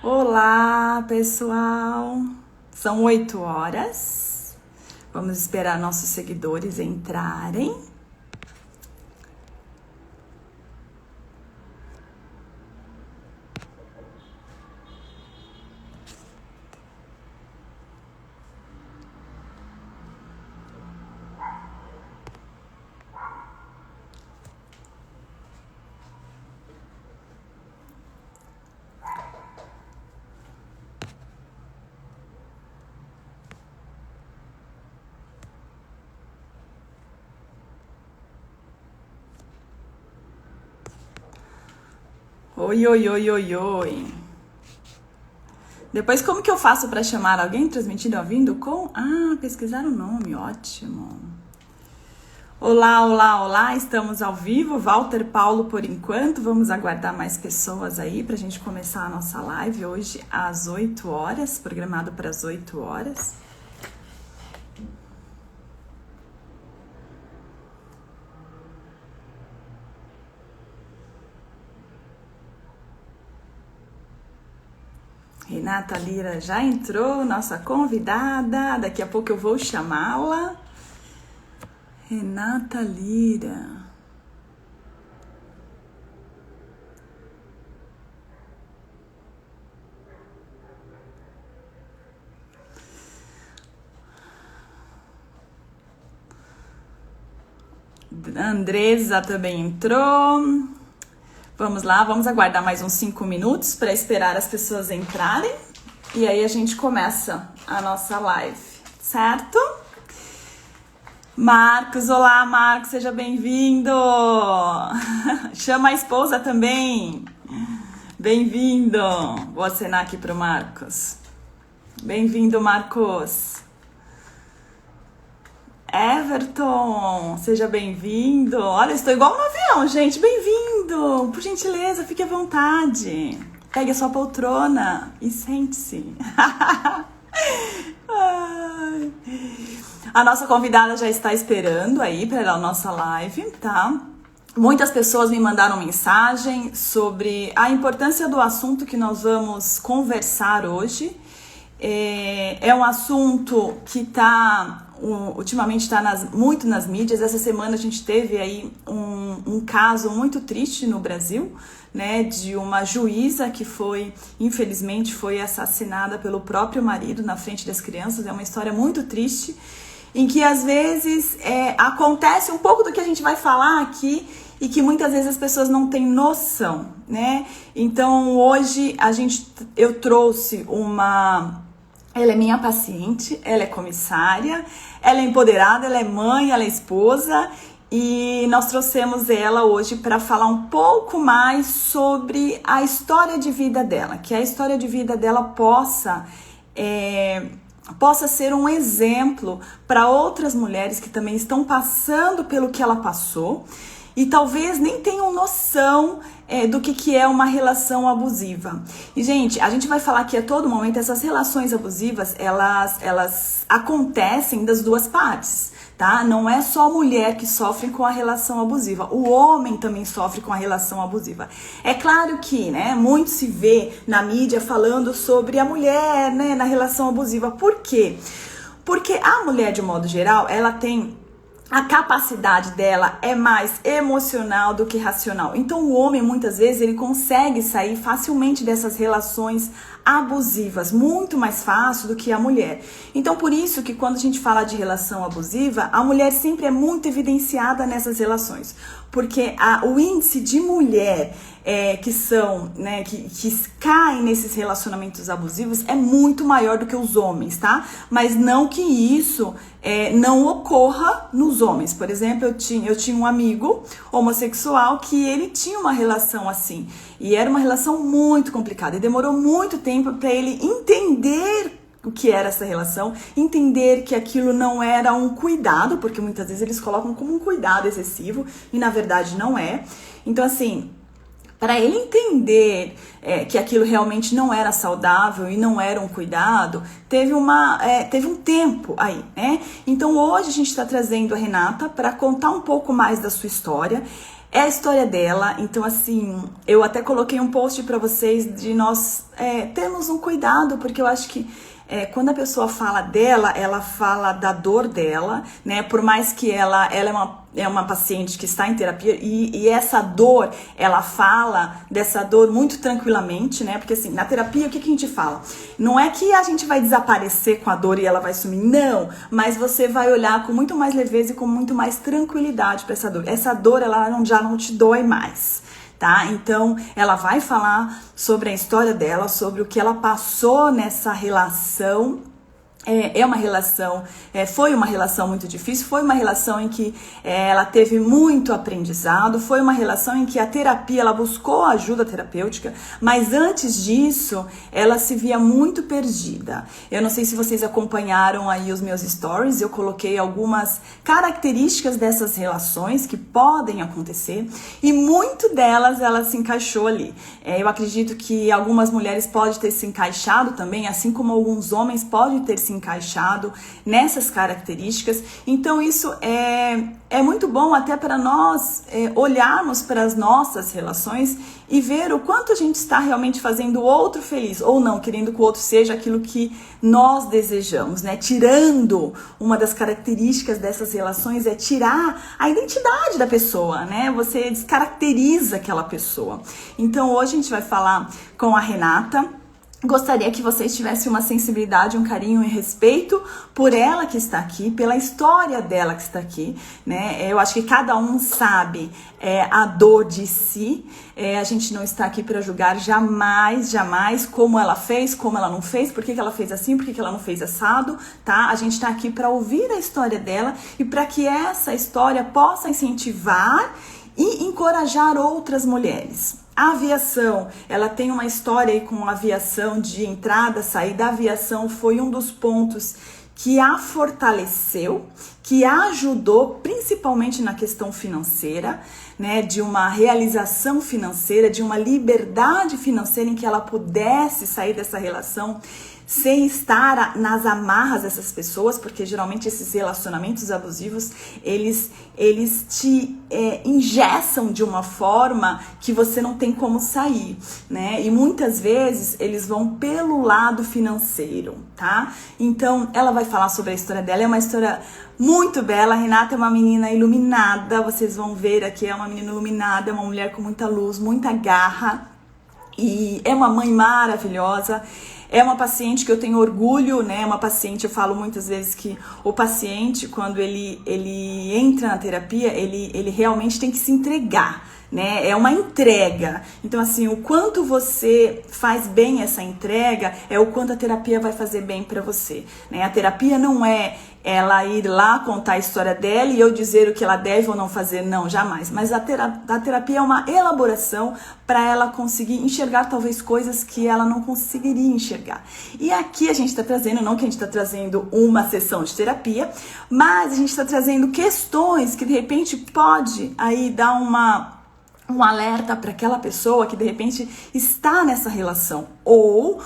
Olá, pessoal! São 8 horas. Vamos esperar nossos seguidores entrarem. Oi, oi, oi, oi, oi. Depois, como que eu faço para chamar alguém transmitindo ouvindo com... pesquisar o nome, ótimo. Olá, olá, olá, estamos ao vivo. Walter Paulo por enquanto. Vamos aguardar mais pessoas aí pra gente começar a nossa live hoje às 8 horas, programado para as 8 horas. Renata Lira já entrou, nossa convidada. Daqui a pouco eu vou chamá-la. Renata Lira. Andresa também entrou. Vamos lá, vamos aguardar mais uns 5 minutos para esperar as pessoas entrarem. E aí a gente começa a nossa live, certo? Marcos, olá Marcos, seja bem-vindo! Chama a esposa também. Bem-vindo! Vou acenar aqui pro Marcos. Bem-vindo, Marcos! Everton, seja bem-vindo. Olha, estou igual no avião, gente. Bem-vindo. Por gentileza, fique à vontade. Pegue a sua poltrona e sente-se. A nossa convidada já está esperando aí para a nossa live, tá? Muitas pessoas me mandaram mensagem sobre a importância do assunto que nós vamos conversar hoje. É um assunto que ultimamente está muito nas mídias. Essa semana a gente teve aí um caso muito triste no Brasil, né, de uma juíza que infelizmente foi assassinada pelo próprio marido na frente das crianças. É uma história muito triste, em que às vezes acontece um pouco do que a gente vai falar aqui e que muitas vezes as pessoas não têm noção, né? Então hoje eu trouxe ela é minha paciente, ela é comissária, ela é empoderada, ela é mãe, ela é esposa, e nós trouxemos ela hoje para falar um pouco mais sobre a história de vida dela, que a história de vida dela possa ser um exemplo para outras mulheres que também estão passando pelo que ela passou e talvez nem tenham noção do que é uma relação abusiva. E, gente, a gente vai falar que a todo momento essas relações abusivas, elas acontecem das duas partes, tá? Não é só a mulher que sofre com a relação abusiva, o homem também sofre com a relação abusiva. É claro que, né, muito se vê na mídia falando sobre a mulher, né, na relação abusiva. Por quê? Porque a mulher, de modo geral, ela tem... A capacidade dela é mais emocional do que racional. Então o homem, muitas vezes, ele consegue sair facilmente dessas relações abusivas, muito mais fácil do que a mulher. Então por isso que quando a gente fala de relação abusiva, a mulher sempre é muito evidenciada nessas relações. Porque o índice de mulher que caem nesses relacionamentos abusivos é muito maior do que os homens, tá? Mas não que isso não ocorra nos homens. Por exemplo, eu tinha um amigo homossexual que ele tinha uma relação assim. E era uma relação muito complicada. E demorou muito tempo para ele entender o que era essa relação, entender que aquilo não era um cuidado, porque muitas vezes eles colocam como um cuidado excessivo e na verdade não é. Então, assim, para ele entender que aquilo realmente não era saudável e não era um cuidado, teve um tempo aí, né? Então hoje a gente está trazendo a Renata para contar um pouco mais da sua história. É a história dela, então assim, eu até coloquei um post pra vocês de nós termos um cuidado, porque eu acho que quando a pessoa fala dela, ela fala da dor dela, né? Por mais que ela é uma paciente que está em terapia e essa dor, ela fala dessa dor muito tranquilamente, né? Porque assim, na terapia, o que a gente fala? Não é que a gente vai desaparecer com a dor e ela vai sumir, não. Mas você vai olhar com muito mais leveza e com muito mais tranquilidade para essa dor. Essa dor, ela já não te dói mais. Tá? Então, ela vai falar sobre a história dela, sobre o que ela passou nessa relação. Foi uma relação muito difícil, foi uma relação em que ela teve muito aprendizado, foi uma relação em que a terapia, ela buscou ajuda terapêutica, mas antes disso, ela se via muito perdida. Eu não sei se vocês acompanharam aí os meus stories, eu coloquei algumas características dessas relações que podem acontecer, e muito delas, ela se encaixou ali. Eu acredito que algumas mulheres podem ter se encaixado também, assim como alguns homens podem ter se encaixado nessas características. Então isso é muito bom até para nós olharmos para as nossas relações e ver o quanto a gente está realmente fazendo o outro feliz ou não, querendo que o outro seja aquilo que nós desejamos, né? Tirando uma das características dessas relações é tirar a identidade da pessoa, né? Você descaracteriza aquela pessoa. Então hoje a gente vai falar com a Renata. Gostaria que vocês tivessem uma sensibilidade, um carinho e respeito por ela que está aqui, pela história dela que está aqui, né? Eu acho que cada um sabe a dor de si. A gente não está aqui para julgar jamais, jamais como ela fez, como ela não fez, por que ela fez assim, por que ela não fez assado, tá? A gente está aqui para ouvir a história dela e para que essa história possa incentivar e encorajar outras mulheres. A aviação, ela tem uma história aí com a aviação de entrada, saída. A aviação foi um dos pontos que a fortaleceu, que a ajudou principalmente na questão financeira, né, de uma realização financeira, de uma liberdade financeira em que ela pudesse sair dessa relação sem estar nas amarras dessas pessoas, porque geralmente esses relacionamentos abusivos, eles te engessam de uma forma que você não tem como sair, né? E muitas vezes eles vão pelo lado financeiro, tá? Então, ela vai falar sobre a história dela, é uma história muito bela. A Renata é uma menina iluminada, vocês vão ver aqui, é uma menina iluminada, é uma mulher com muita luz, muita garra, e é uma mãe maravilhosa. É uma paciente que eu tenho orgulho, né? Uma paciente, eu falo muitas vezes que o paciente, quando ele entra na terapia, ele realmente tem que se entregar, né? É uma entrega. Então, assim, o quanto você faz bem essa entrega é o quanto a terapia vai fazer bem pra você, né? A terapia não é ela ir lá contar a história dela e eu dizer o que ela deve ou não fazer, não, jamais. Mas a terapia é uma elaboração para ela conseguir enxergar talvez coisas que ela não conseguiria enxergar. E aqui a gente está trazendo, não que a gente está trazendo uma sessão de terapia, mas a gente está trazendo questões que de repente pode aí dar um alerta para aquela pessoa que de repente está nessa relação ou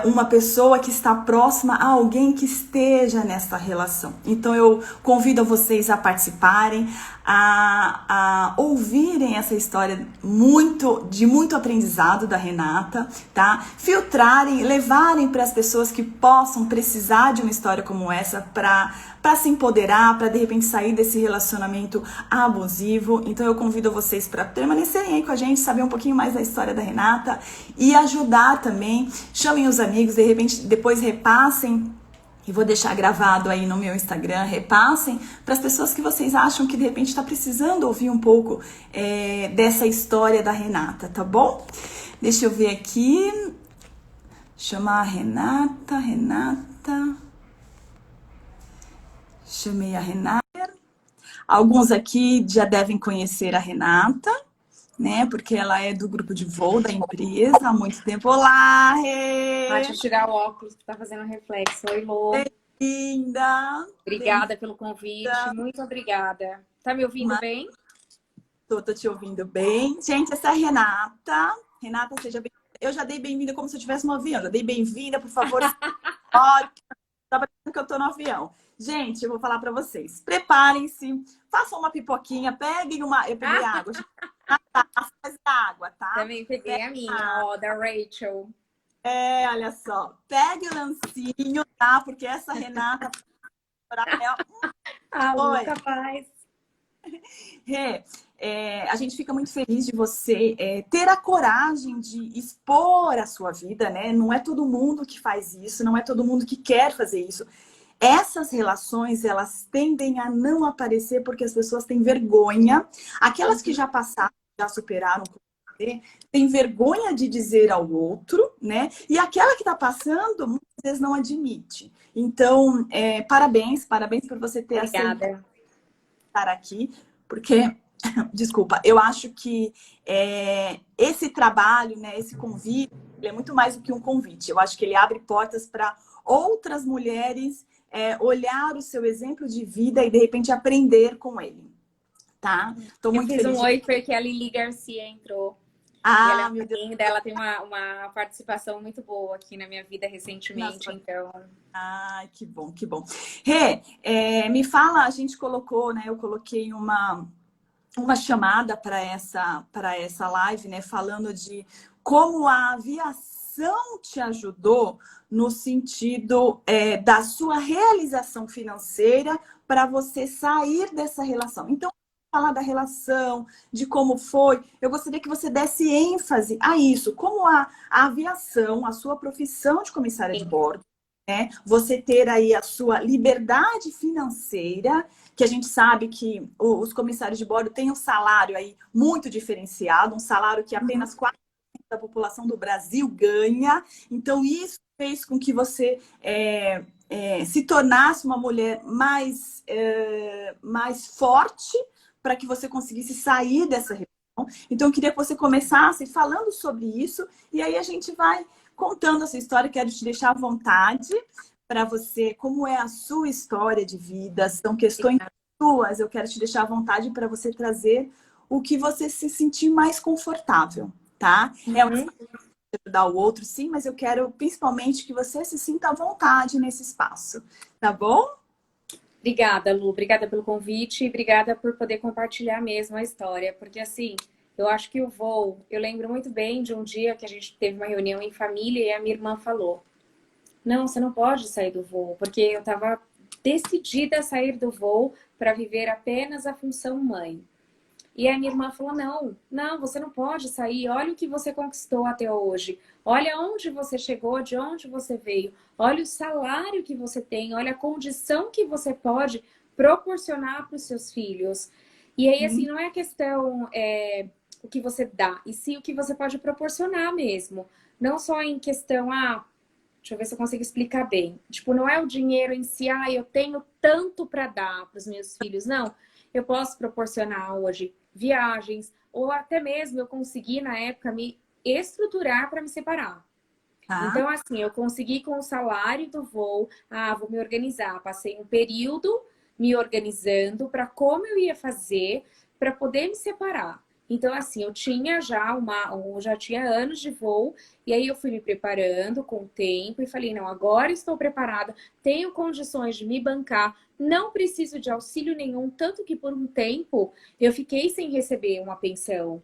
uma pessoa que está próxima a alguém que esteja nessa relação. Então eu convido vocês a participarem, a ouvirem essa história de muito aprendizado da Renata, tá? Filtrarem, levarem para as pessoas que possam precisar de uma história como essa para se empoderar, para de repente sair desse relacionamento abusivo. Então eu convido vocês para permanecerem aí com a gente, saber um pouquinho mais da história da Renata e ajudar também. Chamem os amigos, de repente depois repassem. E vou deixar gravado aí no meu Instagram, repassem para as pessoas que vocês acham que de repente está precisando ouvir um pouco dessa história da Renata, tá bom? Deixa eu ver aqui, chamar a Renata, chamei a Renata. Alguns aqui já devem conhecer a Renata, né? Porque ela é do grupo de voo da empresa há muito tempo. Olá, Rê! Deixa eu tirar o óculos que tá fazendo reflexo. Oi, Lô. Bem-vinda! Obrigada pelo convite. Muito obrigada. Tá me ouvindo bem? Tô te ouvindo bem. Gente, essa é a Renata. Renata, seja bem-vinda. Eu já dei bem-vinda como se eu estivesse no avião. Já dei bem-vinda, por favor. Tá parecendo que eu tô no avião. Gente, eu vou falar pra vocês. Preparem-se, façam uma pipoquinha, peguem uma. Eu peguei água, gente. Mas água, tá? Também peguei Peguem a minha, água. ó, da Rachel. Olha só. Pegue o lancinho, tá? Porque essa Renata é Ah, Lu, Oi. capaz. Rê, a gente fica muito feliz de você ter a coragem de expor a sua vida, né? Não é todo mundo que faz isso, não é todo mundo que quer fazer isso. Essas relações, elas tendem a não aparecer porque as pessoas têm vergonha. Aquelas que já passaram, já superaram, têm vergonha de dizer ao outro, né? E aquela que está passando, muitas vezes não admite. Então, parabéns, parabéns por você ter aceito Obrigada. estar aqui, porque, desculpa, eu acho que esse trabalho, né, esse convite, ele é muito mais do que um convite. Eu acho que ele abre portas para outras mulheres olhar o seu exemplo de vida e, de repente, aprender com ele, tá? Estou Eu muito fiz um feliz. oi porque a Lili Garcia entrou. E ela é Ah, uma meu Deus. linda, ela tem uma participação muito boa aqui na minha vida Na recentemente, sua... então... Ai, que bom, que bom. Rê, me fala, a gente colocou, né? Eu coloquei uma chamada para essa live, né? Falando de como a aviação te ajudou no sentido da sua realização financeira para você sair dessa relação. Então, falar da relação, de como foi, eu gostaria que você desse ênfase a isso, como a aviação, a sua profissão de comissária de bordo, né? Você ter aí a sua liberdade financeira, que a gente sabe que os comissários de bordo têm um salário aí muito diferenciado, um salário que apenas 4% da população do Brasil ganha. Então, isso fez com que você se tornasse uma mulher mais forte para que você conseguisse sair dessa relação. Então, eu queria que você começasse falando sobre isso e aí a gente vai contando a sua história. Quero te deixar à vontade para você, como é a sua história de vida, são questões suas, eu quero te deixar à vontade para você trazer o que você se sentir mais confortável, tá? É um espaço de ajudar o outro, sim, mas eu quero principalmente que você se sinta à vontade nesse espaço, tá bom? Obrigada, Lu. Obrigada pelo convite e obrigada por poder compartilhar mesmo a história. Porque, assim, eu acho que o voo... Eu lembro muito bem de um dia que a gente teve uma reunião em família e a minha irmã falou: não, você não pode sair do voo. Porque eu estava decidida a sair do voo para viver apenas a função mãe. E a minha irmã falou: não, você não pode sair. Olha o que você conquistou até hoje. Olha onde você chegou, de onde você veio. Olha o salário que você tem. Olha a condição que você pode proporcionar para os seus filhos. E aí, assim, não é questão o que você dá, e sim o que você pode proporcionar mesmo. Não só em questão, deixa eu ver se eu consigo explicar bem. Tipo, não é o dinheiro em si, eu tenho tanto para dar para os meus filhos. Não, eu posso proporcionar hoje viagens, ou até mesmo eu consegui, na época, me estruturar para me separar. Tá. Então, assim, eu consegui com o salário do voo, vou me organizar. Passei um período me organizando para como eu ia fazer para poder me separar. Então, assim, eu tinha já tinha anos de voo, e aí eu fui me preparando com o tempo e falei: não, agora estou preparada, tenho condições de me bancar, não preciso de auxílio nenhum, tanto que por um tempo eu fiquei sem receber uma pensão.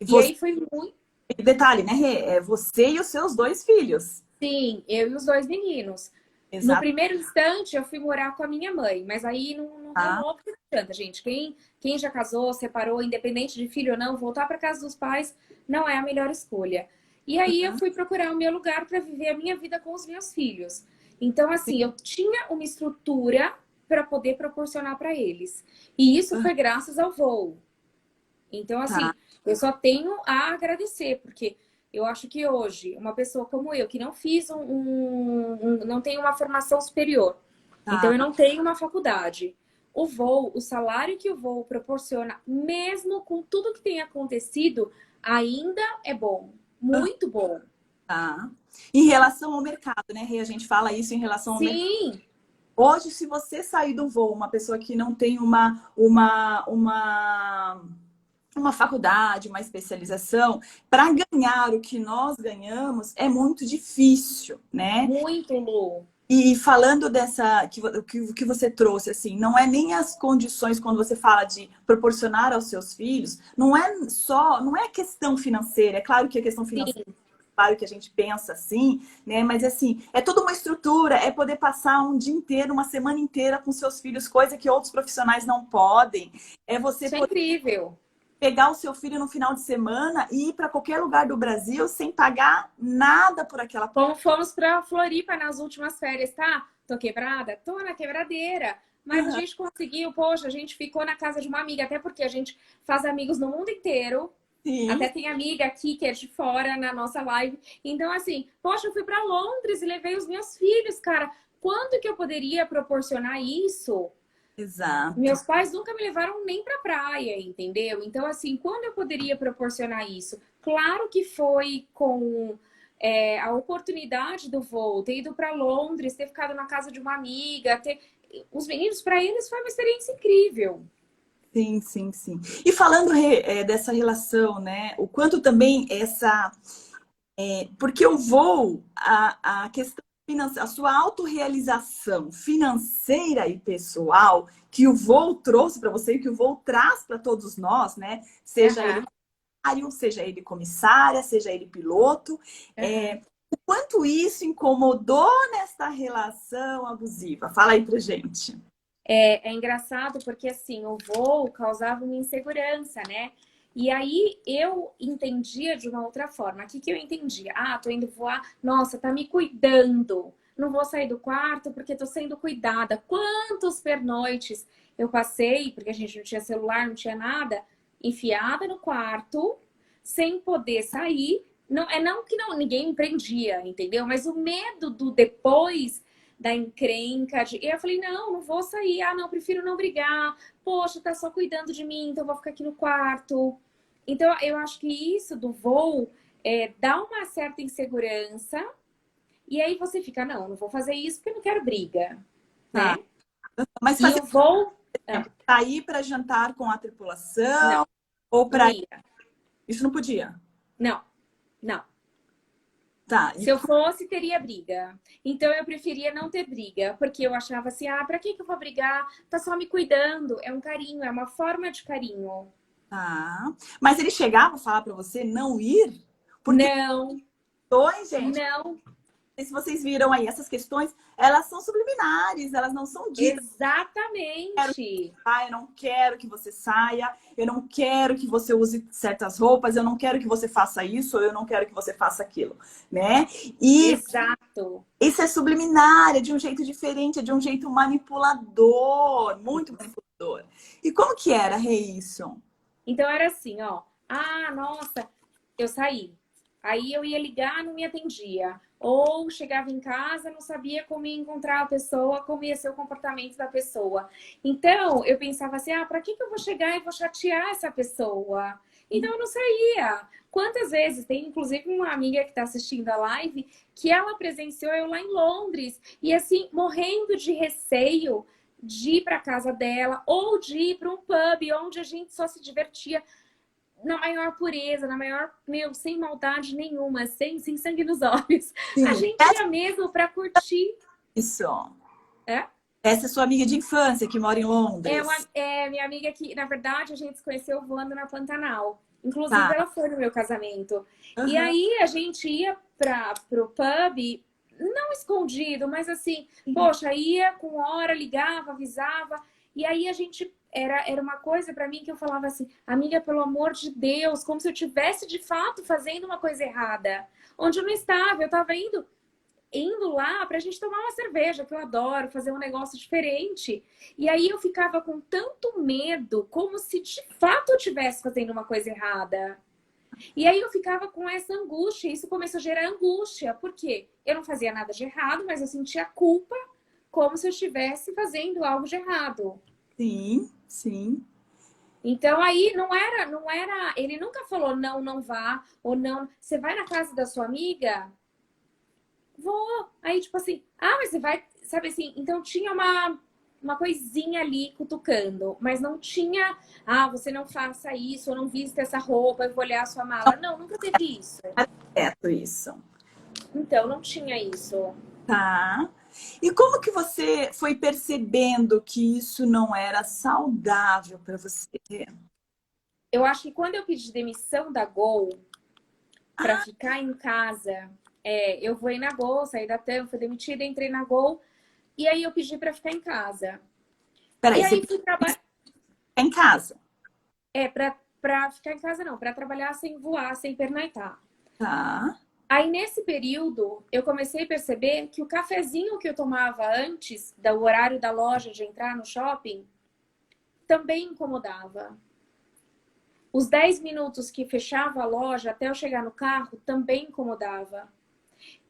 E E você, aí foi muito... detalhe, né, Rê? É você e os seus 2 filhos. Sim, eu e os 2 meninos. No Exato. primeiro instante, eu fui morar com a minha mãe, mas aí não Tá. rolou porque não adianta, gente. Quem já casou, separou, independente de filho ou não, voltar para casa dos pais não é a melhor escolha. E aí eu fui procurar o meu lugar para viver a minha vida com os meus filhos. Então, assim, eu tinha uma estrutura para poder proporcionar para eles. E isso foi graças ao voo. Então, Tá. assim, eu só tenho a agradecer, porque eu acho que hoje, uma pessoa como eu, que não fiz não tenho uma formação superior, então Tá. eu não tenho uma faculdade. O voo, o salário que o voo proporciona, mesmo com tudo que tem acontecido, ainda é bom, muito bom. Tá. Em relação ao mercado, né, Rê? A gente fala isso em relação ao mercado. Sim, Hoje, se você sair do voo, uma pessoa que não tem uma faculdade, uma especialização, para ganhar o que nós ganhamos é muito difícil, né? muito, Lu. E falando dessa, que você trouxe, assim, não é nem as condições quando você fala de proporcionar aos seus filhos, não é a questão financeira, é claro que a questão financeira, Sim, claro que a gente pensa assim, né? Mas assim, é toda uma estrutura, é poder passar um dia inteiro, uma semana inteira com seus filhos, coisa que outros profissionais não podem. É você isso é poder incrível. pegar o seu filho no final de semana e ir para qualquer lugar do Brasil sem pagar nada por aquela. Como fomos para Floripa nas últimas férias, tá? Tô quebrada? Tô na quebradeira. Mas a gente conseguiu, poxa, a gente ficou na casa de uma amiga, até porque a gente faz amigos no mundo inteiro. Sim, Até tem amiga aqui que é de fora na nossa live. Então, assim, poxa, eu fui para Londres e levei os meus filhos, cara. Quando que eu poderia proporcionar isso? exato. Meus pais nunca me levaram nem pra praia, entendeu? Então, assim, quando eu poderia proporcionar isso? Claro que foi com a oportunidade do voo, ter ido para Londres, ter ficado na casa de uma amiga, ter... Os meninos, para eles, foi uma experiência incrível. Sim, sim, sim. E falando dessa relação, né? O quanto também essa. Porque o voo, a questão financeira, a sua autorrealização financeira e pessoal que o voo trouxe para você e que o voo traz para todos nós, né? Seja ele Aham, comissário, seja ele comissária, seja ele piloto, aham. o quanto isso incomodou nesta relação abusiva? Fala aí pra gente. É engraçado porque, assim, o voo causava uma insegurança, né? E aí eu entendia de uma outra forma. O que que eu entendia? Ah, tô indo voar, nossa, tá me cuidando. Não vou sair do quarto porque tô sendo cuidada. Quantos pernoites eu passei, porque a gente não tinha celular, não tinha nada, enfiada no quarto, sem poder sair. Não, não que não, ninguém me prendia, entendeu? Mas o medo do depois da encrenca. E eu falei, não, não vou sair. Ah, não, prefiro não brigar. Poxa, tá só cuidando de mim, então vou ficar aqui no quarto. Então, eu acho que isso do voo dá uma certa insegurança. E aí você fica, não, não vou fazer isso porque eu não quero briga, Tá. né? Mas E fazer, o voo, por exemplo, sair para jantar com a não, tripulação ou não para ia. isso não podia. Não, não. Tá. Se eu fosse, teria briga. Então eu preferia não ter briga, porque eu achava assim: ah, pra que eu vou brigar? Tá só me cuidando. É um carinho, é uma forma de carinho. Tá. Mas ele chegava a falar para você não ir? Porque Não, questões, gente, não, não sei se vocês viram aí, essas questões, elas são subliminares, elas não são ditas. exatamente. Ah, eu não quero que você saia, eu não quero que você use certas roupas, eu não quero que você faça isso, ou eu não quero que você faça aquilo, né? E Exato. isso é subliminar, é de um jeito diferente, é de um jeito manipulador, muito manipulador. E como que era, Reison? Então era assim, ó. Ah, nossa, eu saí. Aí eu ia ligar, não me atendia. Ou chegava em casa, não sabia como ia encontrar a pessoa, como ia ser o comportamento da pessoa. Então eu pensava assim: ah, para que eu vou chegar e vou chatear essa pessoa? Então eu não saía. Quantas vezes? Tem inclusive uma amiga que está assistindo a live que ela presenciou eu lá em Londres e assim, morrendo de receio de ir para casa dela ou de ir para um pub onde a gente só se divertia na maior pureza, na maior, meu, sem maldade nenhuma, sem sangue nos olhos. A Sim, gente ia mesmo para curtir. isso. É? Essa é sua amiga de infância que mora em Londres. Minha amiga que, na verdade, a gente se conheceu voando na Pantanal. Inclusive, Tá. ela foi no meu casamento. E Aham. aí a gente ia pro pub, não escondido, mas assim, poxa, ia com hora, ligava, avisava. E aí a gente era uma coisa para mim que eu falava assim, amiga, pelo amor de Deus, como se eu tivesse de fato fazendo uma coisa errada. Onde eu não estava, eu estava indo lá pra gente tomar uma cerveja, que eu adoro, fazer um negócio diferente. E aí eu ficava com tanto medo, como se de fato eu estivesse fazendo uma coisa errada. E aí eu ficava com essa angústia, e isso começou a gerar angústia, porque eu não fazia nada de errado, mas eu sentia culpa, como se eu estivesse fazendo algo de errado. Sim, sim. Então aí não era, ele nunca falou não, não vá, ou não, você vai na casa da sua amiga? Vou. Aí, tipo assim, ah, mas você vai, sabe assim, então tinha uma coisinha ali cutucando, mas não tinha, ah, você não faça isso, ou não vista essa roupa, eu vou olhar a sua mala. Não, nunca teve isso. Certo isso. Então, não tinha isso. Tá. E como que você foi percebendo que isso não era saudável para você? Eu acho que quando eu pedi demissão da Gol para Ah, ficar em casa, eu fui na Gol, saí da TAM, fui demitida, entrei na Gol, e aí eu pedi para ficar em casa. E peraí, você aí precisa fui trabalhar. ficar em casa. Para ficar em casa não, para trabalhar sem voar, sem pernoitar. Tá. Aí, nesse período, eu comecei a perceber que o cafezinho que eu tomava antes do horário da loja de entrar no shopping também incomodava. Os 10 minutos que fechava a loja até eu chegar no carro também incomodava.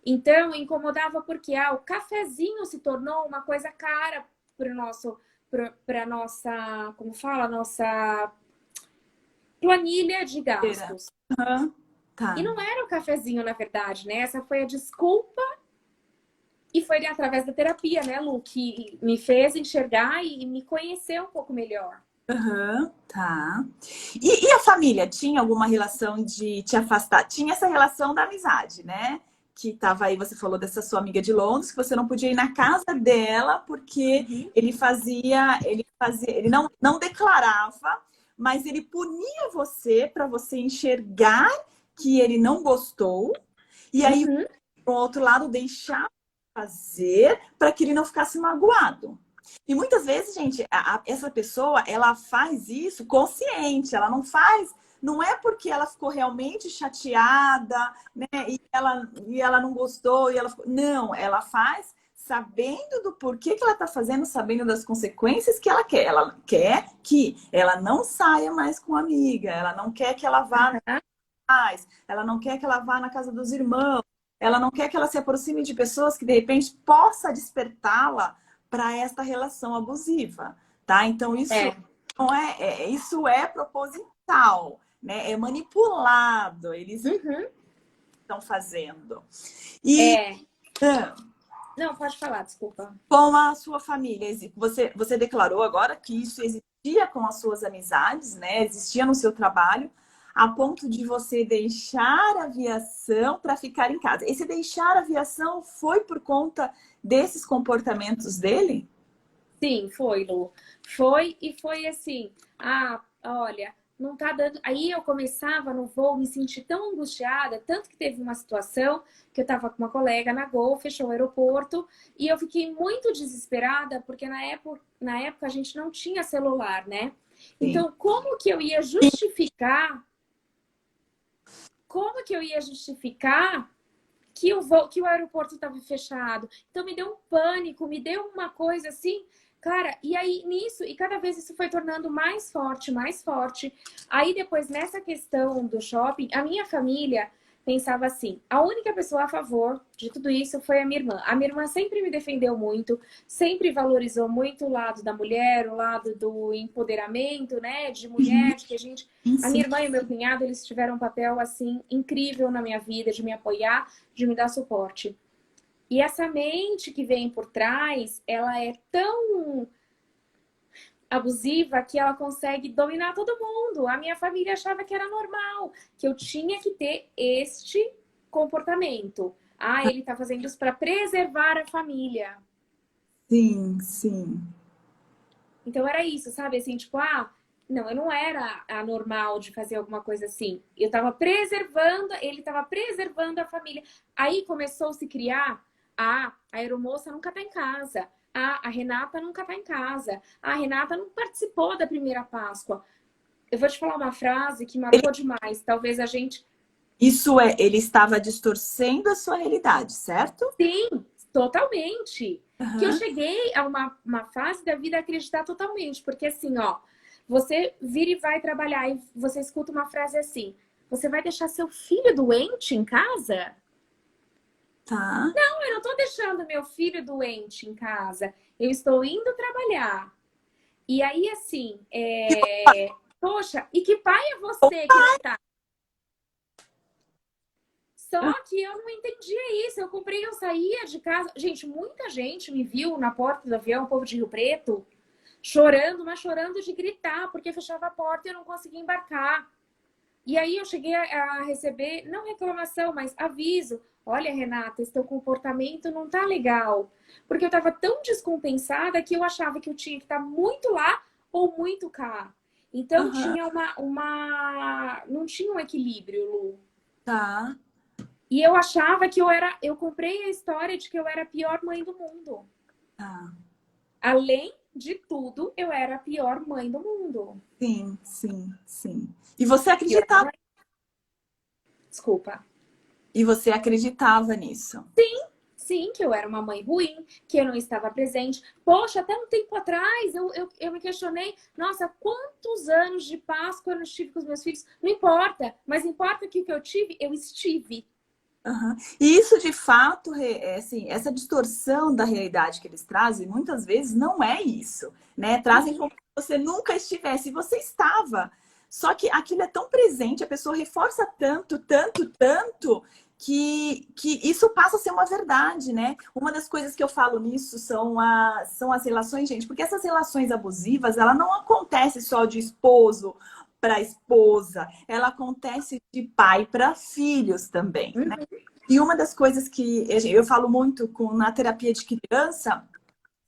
Então, incomodava porque o cafezinho se tornou uma coisa cara para nossa, como fala, nossa planilha de Pera. gastos. Aham. E Tá. não era o cafezinho, na verdade, né? Essa foi a desculpa. E foi através da terapia, né, Lu, que me fez enxergar e me conhecer um pouco melhor. Aham, tá. E a família, tinha alguma relação de te afastar? Tinha essa relação da amizade, né? Que tava aí, você falou dessa sua amiga de Londres, que você não podia ir na casa dela porque Uhum. ele não declarava, mas ele punia você para você enxergar que ele não gostou, e aí, Uhum. por outro lado, deixar fazer para que ele não ficasse magoado. E muitas vezes, gente, essa pessoa, ela faz isso consciente, ela não faz, não é porque ela ficou realmente chateada, né, e ela não gostou, não, ela faz sabendo do porquê que ela está fazendo, sabendo das consequências que ela quer. Ela quer que ela não saia mais com a amiga, ela não quer que ela vá Uhum. mais, ela não quer que ela vá na casa dos irmãos, ela não quer que ela se aproxime de pessoas que de repente possa despertá-la para esta relação abusiva, tá? Então isso É. não isso é proposital, né? É manipulado, eles Uhum. estão fazendo. E É. Não, pode falar, desculpa. com a sua família, você declarou agora que isso existia com as suas amizades, né? Existia no seu trabalho, a ponto de você deixar a aviação para ficar em casa. Esse deixar a aviação foi por conta desses comportamentos dele? Sim, foi, Lu. Foi e foi assim. Olha, não tá dando. Aí eu começava no voo, me sentir tão angustiada, tanto que teve uma situação que eu tava com uma colega na Gol, fechou o aeroporto, e eu fiquei muito desesperada, porque na época a gente não tinha celular, né? Sim. Então, como que eu ia justificar que o aeroporto estava fechado? Então me deu um pânico, me deu uma coisa assim, cara, e aí nisso, e cada vez isso foi tornando mais forte, mais forte. Aí depois, nessa questão do shopping, a minha família pensava assim: a única pessoa a favor de tudo isso foi a minha irmã. A minha irmã sempre me defendeu muito, sempre valorizou muito o lado da mulher, o lado do empoderamento, né, de mulher, de que a gente. Sim, A sim. minha irmã e o meu cunhado, eles tiveram um papel assim incrível na minha vida, de me apoiar, de me dar suporte. E essa mente que vem por trás, ela é tão abusiva que ela consegue dominar todo mundo. A minha família achava que era normal, que eu tinha que ter este comportamento. Ele tá fazendo isso para preservar a família. Sim, sim. Então era isso, sabe? Assim, tipo, não, eu não era anormal de fazer alguma coisa assim. Eu tava preservando, ele tava preservando a família. Aí começou a se criar, a aeromoça nunca tá em casa. A Renata nunca tá em casa. A Renata não participou da primeira Páscoa. Eu vou te falar uma frase que marcou demais. Talvez a gente. Ele estava distorcendo a sua realidade, certo? Sim, totalmente. Que eu Aham. cheguei a uma fase da vida a acreditar totalmente. Porque assim, ó, você vira e vai trabalhar e você escuta uma frase assim: você vai deixar seu filho doente em casa? Tá. Não, eu não tô deixando meu filho doente em casa. Eu estou indo trabalhar. E aí, assim, poxa, e que pai é você que não tá? Só que eu não entendia isso. Eu saía de casa. Gente, muita gente me viu na porta do avião, o povo de Rio Preto, chorando, mas chorando de gritar, porque fechava a porta e eu não conseguia embarcar. E aí eu cheguei a receber, não reclamação, mas aviso. Olha, Renata, esse teu comportamento não tá legal. Porque eu tava tão descompensada que eu achava que eu tinha que estar muito lá ou muito cá. Então Aham, tinha não tinha um equilíbrio, Lu. tá, E eu achava que eu comprei a história de que eu era a pior mãe do mundo. tá. Além de tudo, eu era a pior mãe do mundo. Sim, sim, sim. E você Pior acreditava, mãe? Desculpa. e você acreditava nisso. Sim, que eu era uma mãe ruim, que eu não estava presente. Poxa, até um tempo atrás eu me questionei, nossa, quantos anos de Páscoa eu não estive com os meus filhos? Não importa, mas importa que o que eu tive, eu estive. Aham. E isso, de fato, assim, essa distorção da realidade que eles trazem, muitas vezes não é isso, né? Trazem como se você nunca estivesse, e você estava. Só que aquilo é tão presente, a pessoa reforça tanto, tanto, tanto, que isso passa a ser uma verdade, né? Uma das coisas que eu falo nisso são as relações, gente, porque essas relações abusivas, ela não acontece só de esposo para esposa, ela acontece de pai para filhos também, né? Uhum. E uma das coisas que eu falo muito na terapia de criança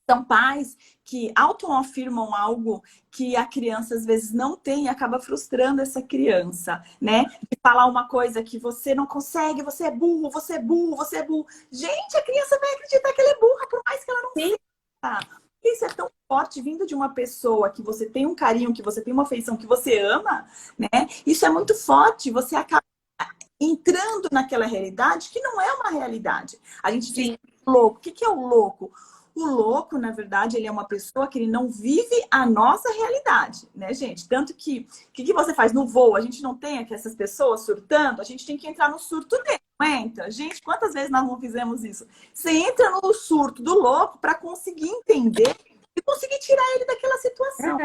são pais que autoafirmam algo que a criança às vezes não tem e acaba frustrando essa criança, né? De falar uma coisa que você não consegue, você é burro, você é burro, você é burro. Gente, a criança vai acreditar que ela é burra, por mais que ela não Sim, seja. Isso é tão forte vindo de uma pessoa que você tem um carinho, que você tem uma afeição, que você ama, né? Isso é muito forte. Você acaba entrando naquela realidade que não é uma realidade. A gente diz sim, louco. O que é o louco? O louco, na verdade, ele é uma pessoa que ele não vive a nossa realidade, né, gente? Tanto que, o que você faz no voo? A gente não tem aqui essas pessoas surtando, a gente tem que entrar no surto dele, não entra? Gente, quantas vezes nós não fizemos isso? Você entra no surto do louco para conseguir entender e conseguir tirar ele daquela situação.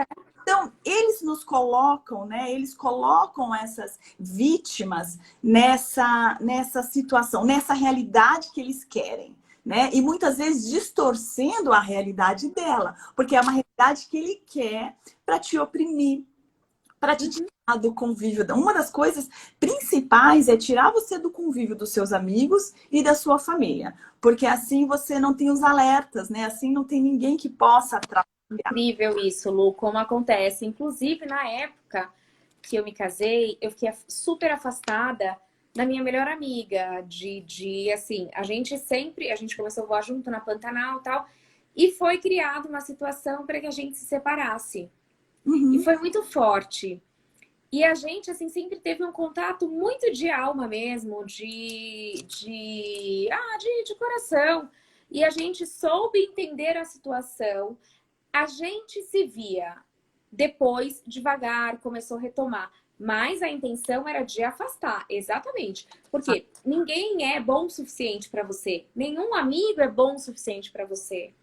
Então, eles nos colocam, né? Eles colocam essas vítimas nessa situação, nessa realidade que eles querem, né? E muitas vezes distorcendo a realidade dela, porque é uma realidade que ele quer para te oprimir, para te uhum. tirar do convívio. Uma das coisas principais é tirar você do convívio dos seus amigos e da sua família, porque assim você não tem os alertas, né? Assim não tem ninguém que possa atrapalhar. Incrível isso, Lu, como acontece. Inclusive, na época que eu me casei, eu fiquei super afastada da minha melhor amiga, assim, a gente começou a voar junto na Pantanal e tal, e foi criada uma situação para que a gente se separasse. E Uhum, foi muito forte. E a gente, assim, sempre teve um contato muito de alma mesmo, de coração. E a gente soube entender a situação. A gente se via depois, devagar, começou a retomar. Mas a intenção era de afastar, exatamente. Porque ninguém é bom o suficiente para você. Nenhum amigo é bom o suficiente para você.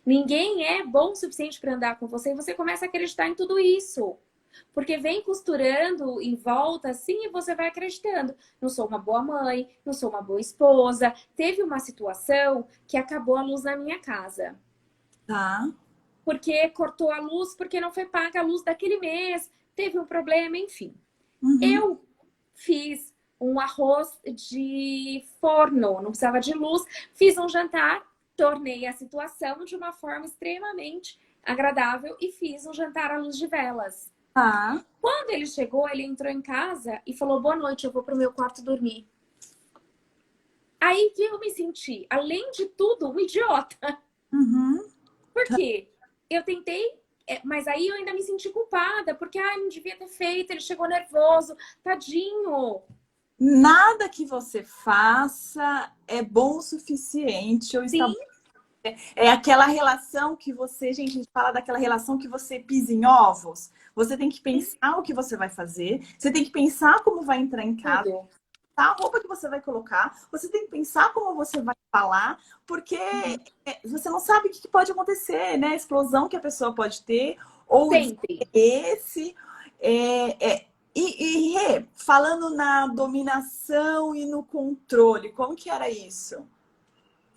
Ninguém é bom o suficiente para andar com você e você começa a acreditar em tudo isso. Porque vem costurando em volta assim e você vai acreditando. Não sou uma boa mãe, não sou uma boa esposa. Teve uma situação que acabou a luz na minha casa tá. porque cortou a luz, porque não foi paga a luz daquele mês, teve um problema, enfim. Uhum. Eu fiz um arroz de forno, não precisava de luz, fiz um jantar, tornei a situação de uma forma extremamente agradável e fiz um jantar à luz de velas. Tá. Quando ele chegou, ele entrou em casa e falou: boa noite, eu vou pro meu quarto dormir. Aí que eu me senti, além de tudo, um idiota. Uhum. Por quê? Eu tentei, mas aí eu ainda me senti culpada, porque não devia ter feito, ele chegou nervoso, tadinho. Nada que você faça é bom o suficiente ou está. Sim, É aquela relação que você, gente, a gente fala daquela relação que você pisa em ovos. Você tem que sim, pensar o que você vai fazer, você tem que pensar como vai entrar em casa, tudo. tá? A roupa que você vai colocar, você tem que pensar como você vai falar, porque Uhum. você não sabe o que pode acontecer, né? A explosão que a pessoa pode ter, ou o Sempre. desinteresse. Rê, falando na dominação e no controle, como que era isso? Como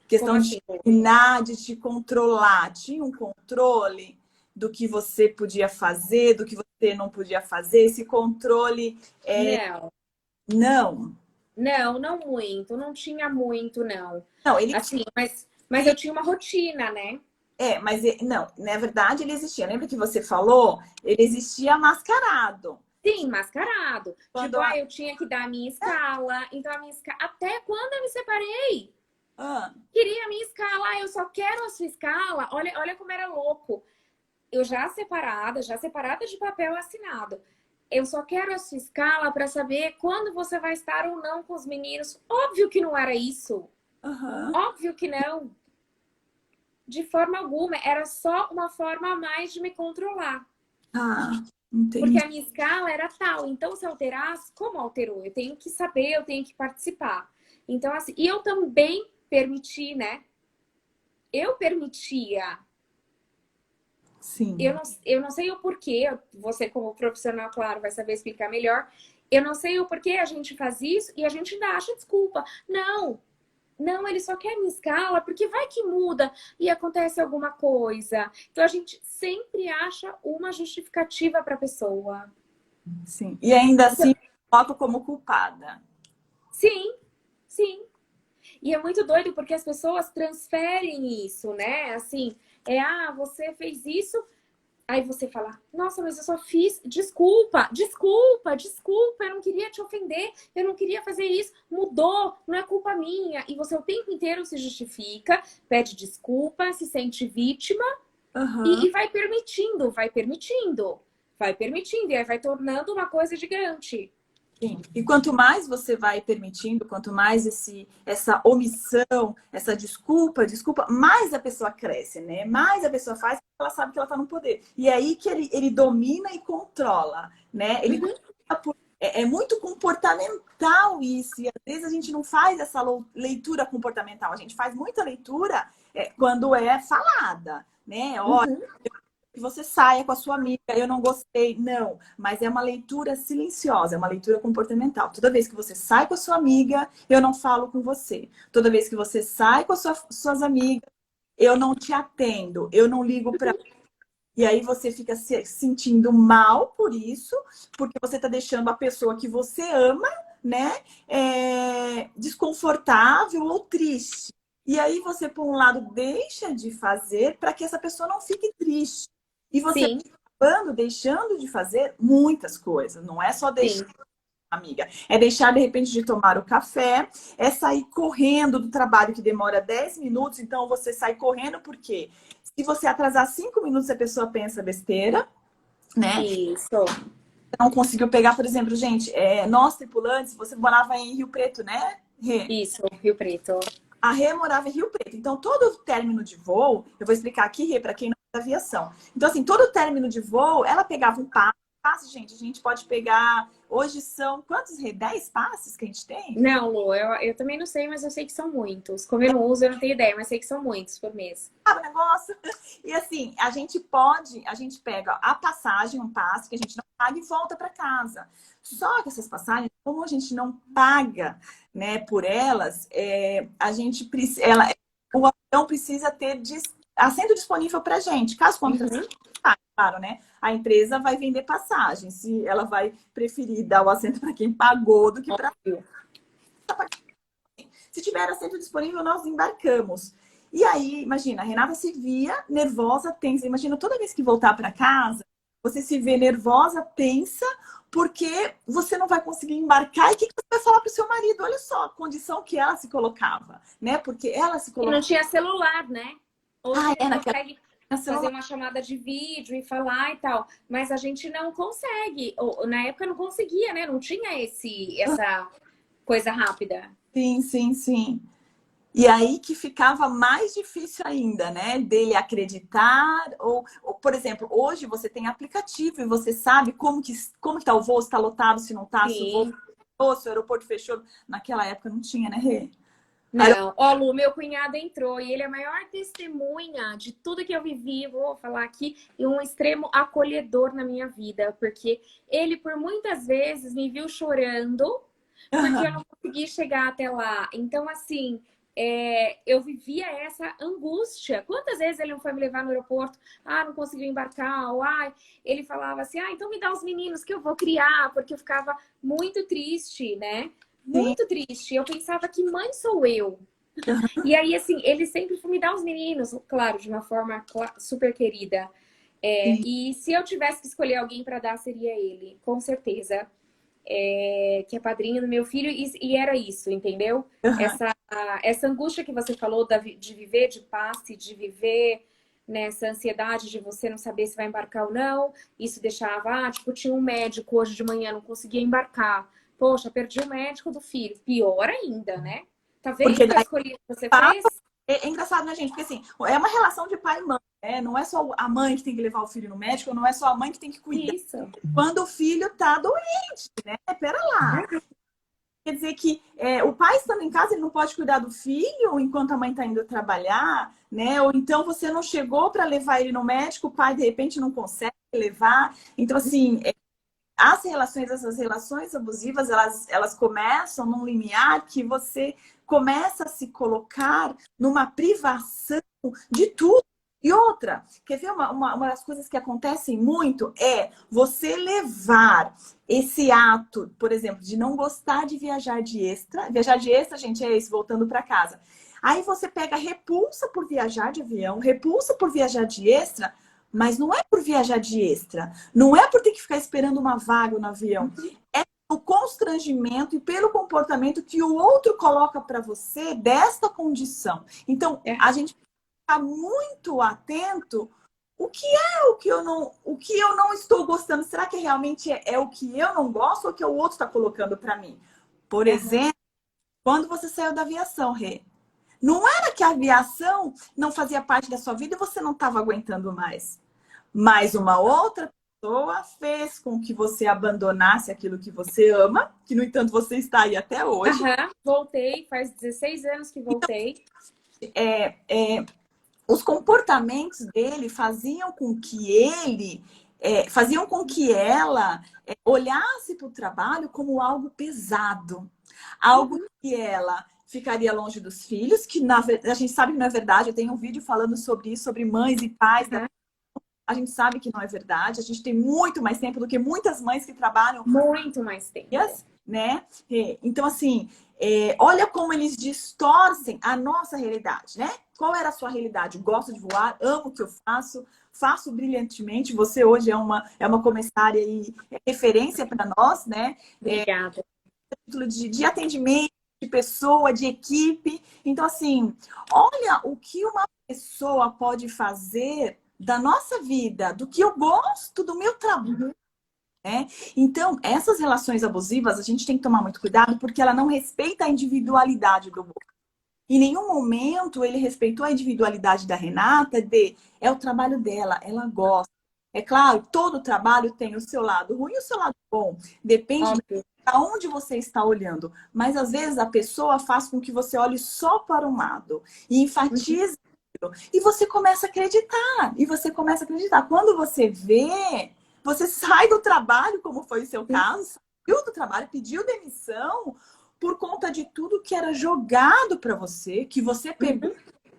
Questão de assim? te dominar, de te controlar. Tinha um controle? do que você podia fazer, do que você não podia fazer? Esse controle Não, não. não muito, não tinha muito, não. Não, ele Assim, mas eu tinha uma rotina, né? mas não, na verdade ele existia. Lembra que você falou? Ele existia mascarado. Sim, mascarado. Quando Tipo, a... eu tinha que dar a minha escala. Então, a minha escala. Até quando eu me separei? Ah, Queria a minha escala. Eu só quero a sua escala. Olha como era louco. Eu já separada de papel assinado. Eu só quero a sua escala para saber quando você vai estar ou não com os meninos. Óbvio que não era isso. aham. Óbvio que não. De forma alguma. Era só uma forma a mais de me controlar. Ah, Porque entendi. a minha escala era tal. Então, se alterasse, como alterou? Eu tenho que saber, eu tenho que participar. Então, assim, e eu também permiti, né? Eu permitia. Sim. Eu não sei o porquê, você como profissional, claro, vai saber explicar melhor. Eu não sei o porquê a gente faz isso e a gente ainda acha desculpa. Não, ele só quer minha escala, porque vai que muda e acontece alguma coisa. Então a gente sempre acha uma justificativa para a pessoa. Sim. E ainda assim, coloco como culpada. Sim, sim. E é muito doido porque as pessoas transferem isso, né? Assim, você fez isso. Aí você fala, nossa, mas eu só fiz. Desculpa, eu não queria te ofender, eu não queria fazer isso. Mudou, não é culpa minha. E você o tempo inteiro se justifica, pede desculpa, se sente vítima Aham. e vai permitindo, e aí vai tornando uma coisa gigante. Sim. E quanto mais você vai permitindo, quanto mais essa omissão, essa desculpa, mais a pessoa cresce, né? Mais a pessoa faz porque ela sabe que ela está no poder. E é aí que ele domina e controla, né? Ele Uhum. é muito comportamental isso. E às vezes a gente não faz essa leitura comportamental. A gente faz muita leitura quando é falada, né? Uhum. Que você saia com a sua amiga, eu não gostei. Não, mas é uma leitura silenciosa, é uma leitura comportamental. Toda vez que você sai com a sua amiga, eu não falo com você. Toda vez que você sai com as suas amigas, eu não te atendo, eu não ligo para. E aí você fica se sentindo mal por isso, porque você está deixando a pessoa que você ama, né, desconfortável ou triste. E aí você, por um lado, deixa de fazer para que essa pessoa não fique triste. E você Sim, acabando deixando de fazer muitas coisas. Não é só deixar, sim. amiga. É deixar, de repente, de tomar o café, é sair correndo do trabalho que demora 10 minutos. Então, você sai correndo porque se você atrasar 5 minutos, a pessoa pensa besteira, né? Isso, Não conseguiu pegar, por exemplo, gente, nós tripulantes, você morava em Rio Preto, né, Rê? isso, Rio Preto. A Rê morava em Rio Preto. Então, todo término de voo, eu vou explicar aqui, Rê, para quem não é da aviação. Então, assim, todo término de voo, ela pegava um passe, gente, a gente pode pegar. Hoje são quantos, Rê? 10 passes que a gente tem? Não, Lu, eu também não sei, mas eu sei que são muitos. Como eu não uso, eu não tenho ideia, mas sei que são muitos por mês. Sabe o negócio? E assim, a gente pega a passagem, um passe que a gente não paga e volta para casa. Só que essas passagens, como a gente não paga, né, por elas, a gente precisa, o avião precisa ter assento disponível para gente. Caso contrário, Uhum. claro, né? A empresa vai vender passagem, se ela vai preferir dar o assento para quem pagou do que para. Óbvio. Se tiver assento disponível, nós embarcamos. E aí, imagina, a Renata se via nervosa, tensa. Imagina, toda vez que voltar para casa, você se vê nervosa, tensa, porque você não vai conseguir embarcar. E o que você vai falar para o seu marido? Olha só a condição que ela se colocava, né? Porque ela se E não colocava. tinha celular, né? Hoje a Ah, gente naquela consegue fazer celular. uma chamada de vídeo e falar e tal, mas a gente não consegue. Ou, na época não conseguia, né? Não tinha essa coisa rápida. Sim, sim, sim. E aí que ficava mais difícil ainda, né? Dele acreditar. Ou, por exemplo, hoje você tem aplicativo e você sabe como que tá o voo, se está lotado, se não tá, se o voo Sim. fechou, se o aeroporto fechou. Naquela época não tinha, né, Rê? Não, ó, Lu, meu cunhado entrou e ele é a maior testemunha de tudo que eu vivi, vou falar aqui, e um extremo acolhedor na minha vida, porque ele por muitas vezes me viu chorando porque eu Aham. não consegui chegar até lá. Então, assim, eu vivia essa angústia. Quantas vezes ele não foi me levar no aeroporto? Ah, não conseguiu embarcar. Ou, ele falava assim, então me dá os meninos que eu vou criar. Porque eu ficava muito triste, né? Sim. Muito triste. Eu pensava, que mãe sou eu? E aí, assim, ele sempre foi me dar os meninos, claro, de uma forma super querida. Sim. E se eu tivesse que escolher alguém para dar, seria ele, com certeza. Que é padrinho do meu filho, e era isso, entendeu? Aham. Essa angústia que você falou de viver de passe, de viver nessa ansiedade de você não saber se vai embarcar ou não, isso deixava, tipo, tinha um médico hoje de manhã, não conseguia embarcar. Poxa, perdi o médico do filho. Pior ainda, né? Tá Porque vendo a escolha que você daí fez? é engraçado, né, gente? Porque assim, é uma relação de pai e mãe, né? Não é só a mãe que tem que levar o filho no médico, não é só a mãe que tem que cuidar Isso. quando o filho tá doente, né? Pera lá. Quer dizer que o pai estando em casa, ele não pode cuidar do filho enquanto a mãe está indo trabalhar, né? Ou então você não chegou para levar ele no médico, o pai de repente não consegue levar. Então, assim, essas relações abusivas, elas começam num limiar que você começa a se colocar numa privação de tudo. E outra, quer ver uma das coisas que acontecem muito é você levar esse ato, por exemplo, de não gostar de viajar de extra. Viajar de extra, gente, é isso, voltando para casa. Aí você pega repulsa por viajar de avião, repulsa por viajar de extra, mas não é por viajar de extra. Não é por ter que ficar esperando uma vaga no avião. É o constrangimento e pelo comportamento que o outro coloca para você desta condição. Então, a gente fica muito atento o que eu não estou gostando. Será que realmente é o que eu não gosto ou que o outro está colocando para mim? Por exemplo, quando você saiu da aviação, Rê, não era que a aviação não fazia parte da sua vida e você não estava aguentando mais. Mas uma outra pessoa fez com que você abandonasse aquilo que você ama, que no entanto você está aí até hoje. Voltei, faz 16 anos que voltei. É, é, os comportamentos dele faziam com que ela olhasse para o trabalho como algo pesado, algo que ela ficaria longe dos filhos, que a gente sabe que não é verdade. Eu tenho um vídeo falando sobre isso, sobre mães e pais. A gente sabe que não é verdade. A gente tem muito mais tempo do que muitas mães que trabalham. Muito mais tempo. Né? Então, assim, olha como eles distorcem a nossa realidade, né? Qual era a sua realidade? Gosto de voar, amo o que eu faço, faço brilhantemente. Você hoje é uma comissária e referência para nós, né? Obrigada. Título de atendimento, de pessoa, de equipe. Então, assim, olha o que uma pessoa pode fazer da nossa vida, do que eu gosto, do meu trabalho. Né? Então, essas relações abusivas, a gente tem que tomar muito cuidado porque ela não respeita a individualidade do outro. Em nenhum momento ele respeitou a individualidade da Renata é o trabalho dela, ela gosta. É claro, todo trabalho tem o seu lado ruim e o seu lado bom. Depende de onde você está olhando. Mas às vezes a pessoa faz com que você olhe só para um lado e enfatize e você começa a acreditar. E você começa a acreditar. Quando você vê, você sai do trabalho, como foi o seu caso, saiu do trabalho, pediu demissão por conta de tudo que era jogado para você, que você pegou,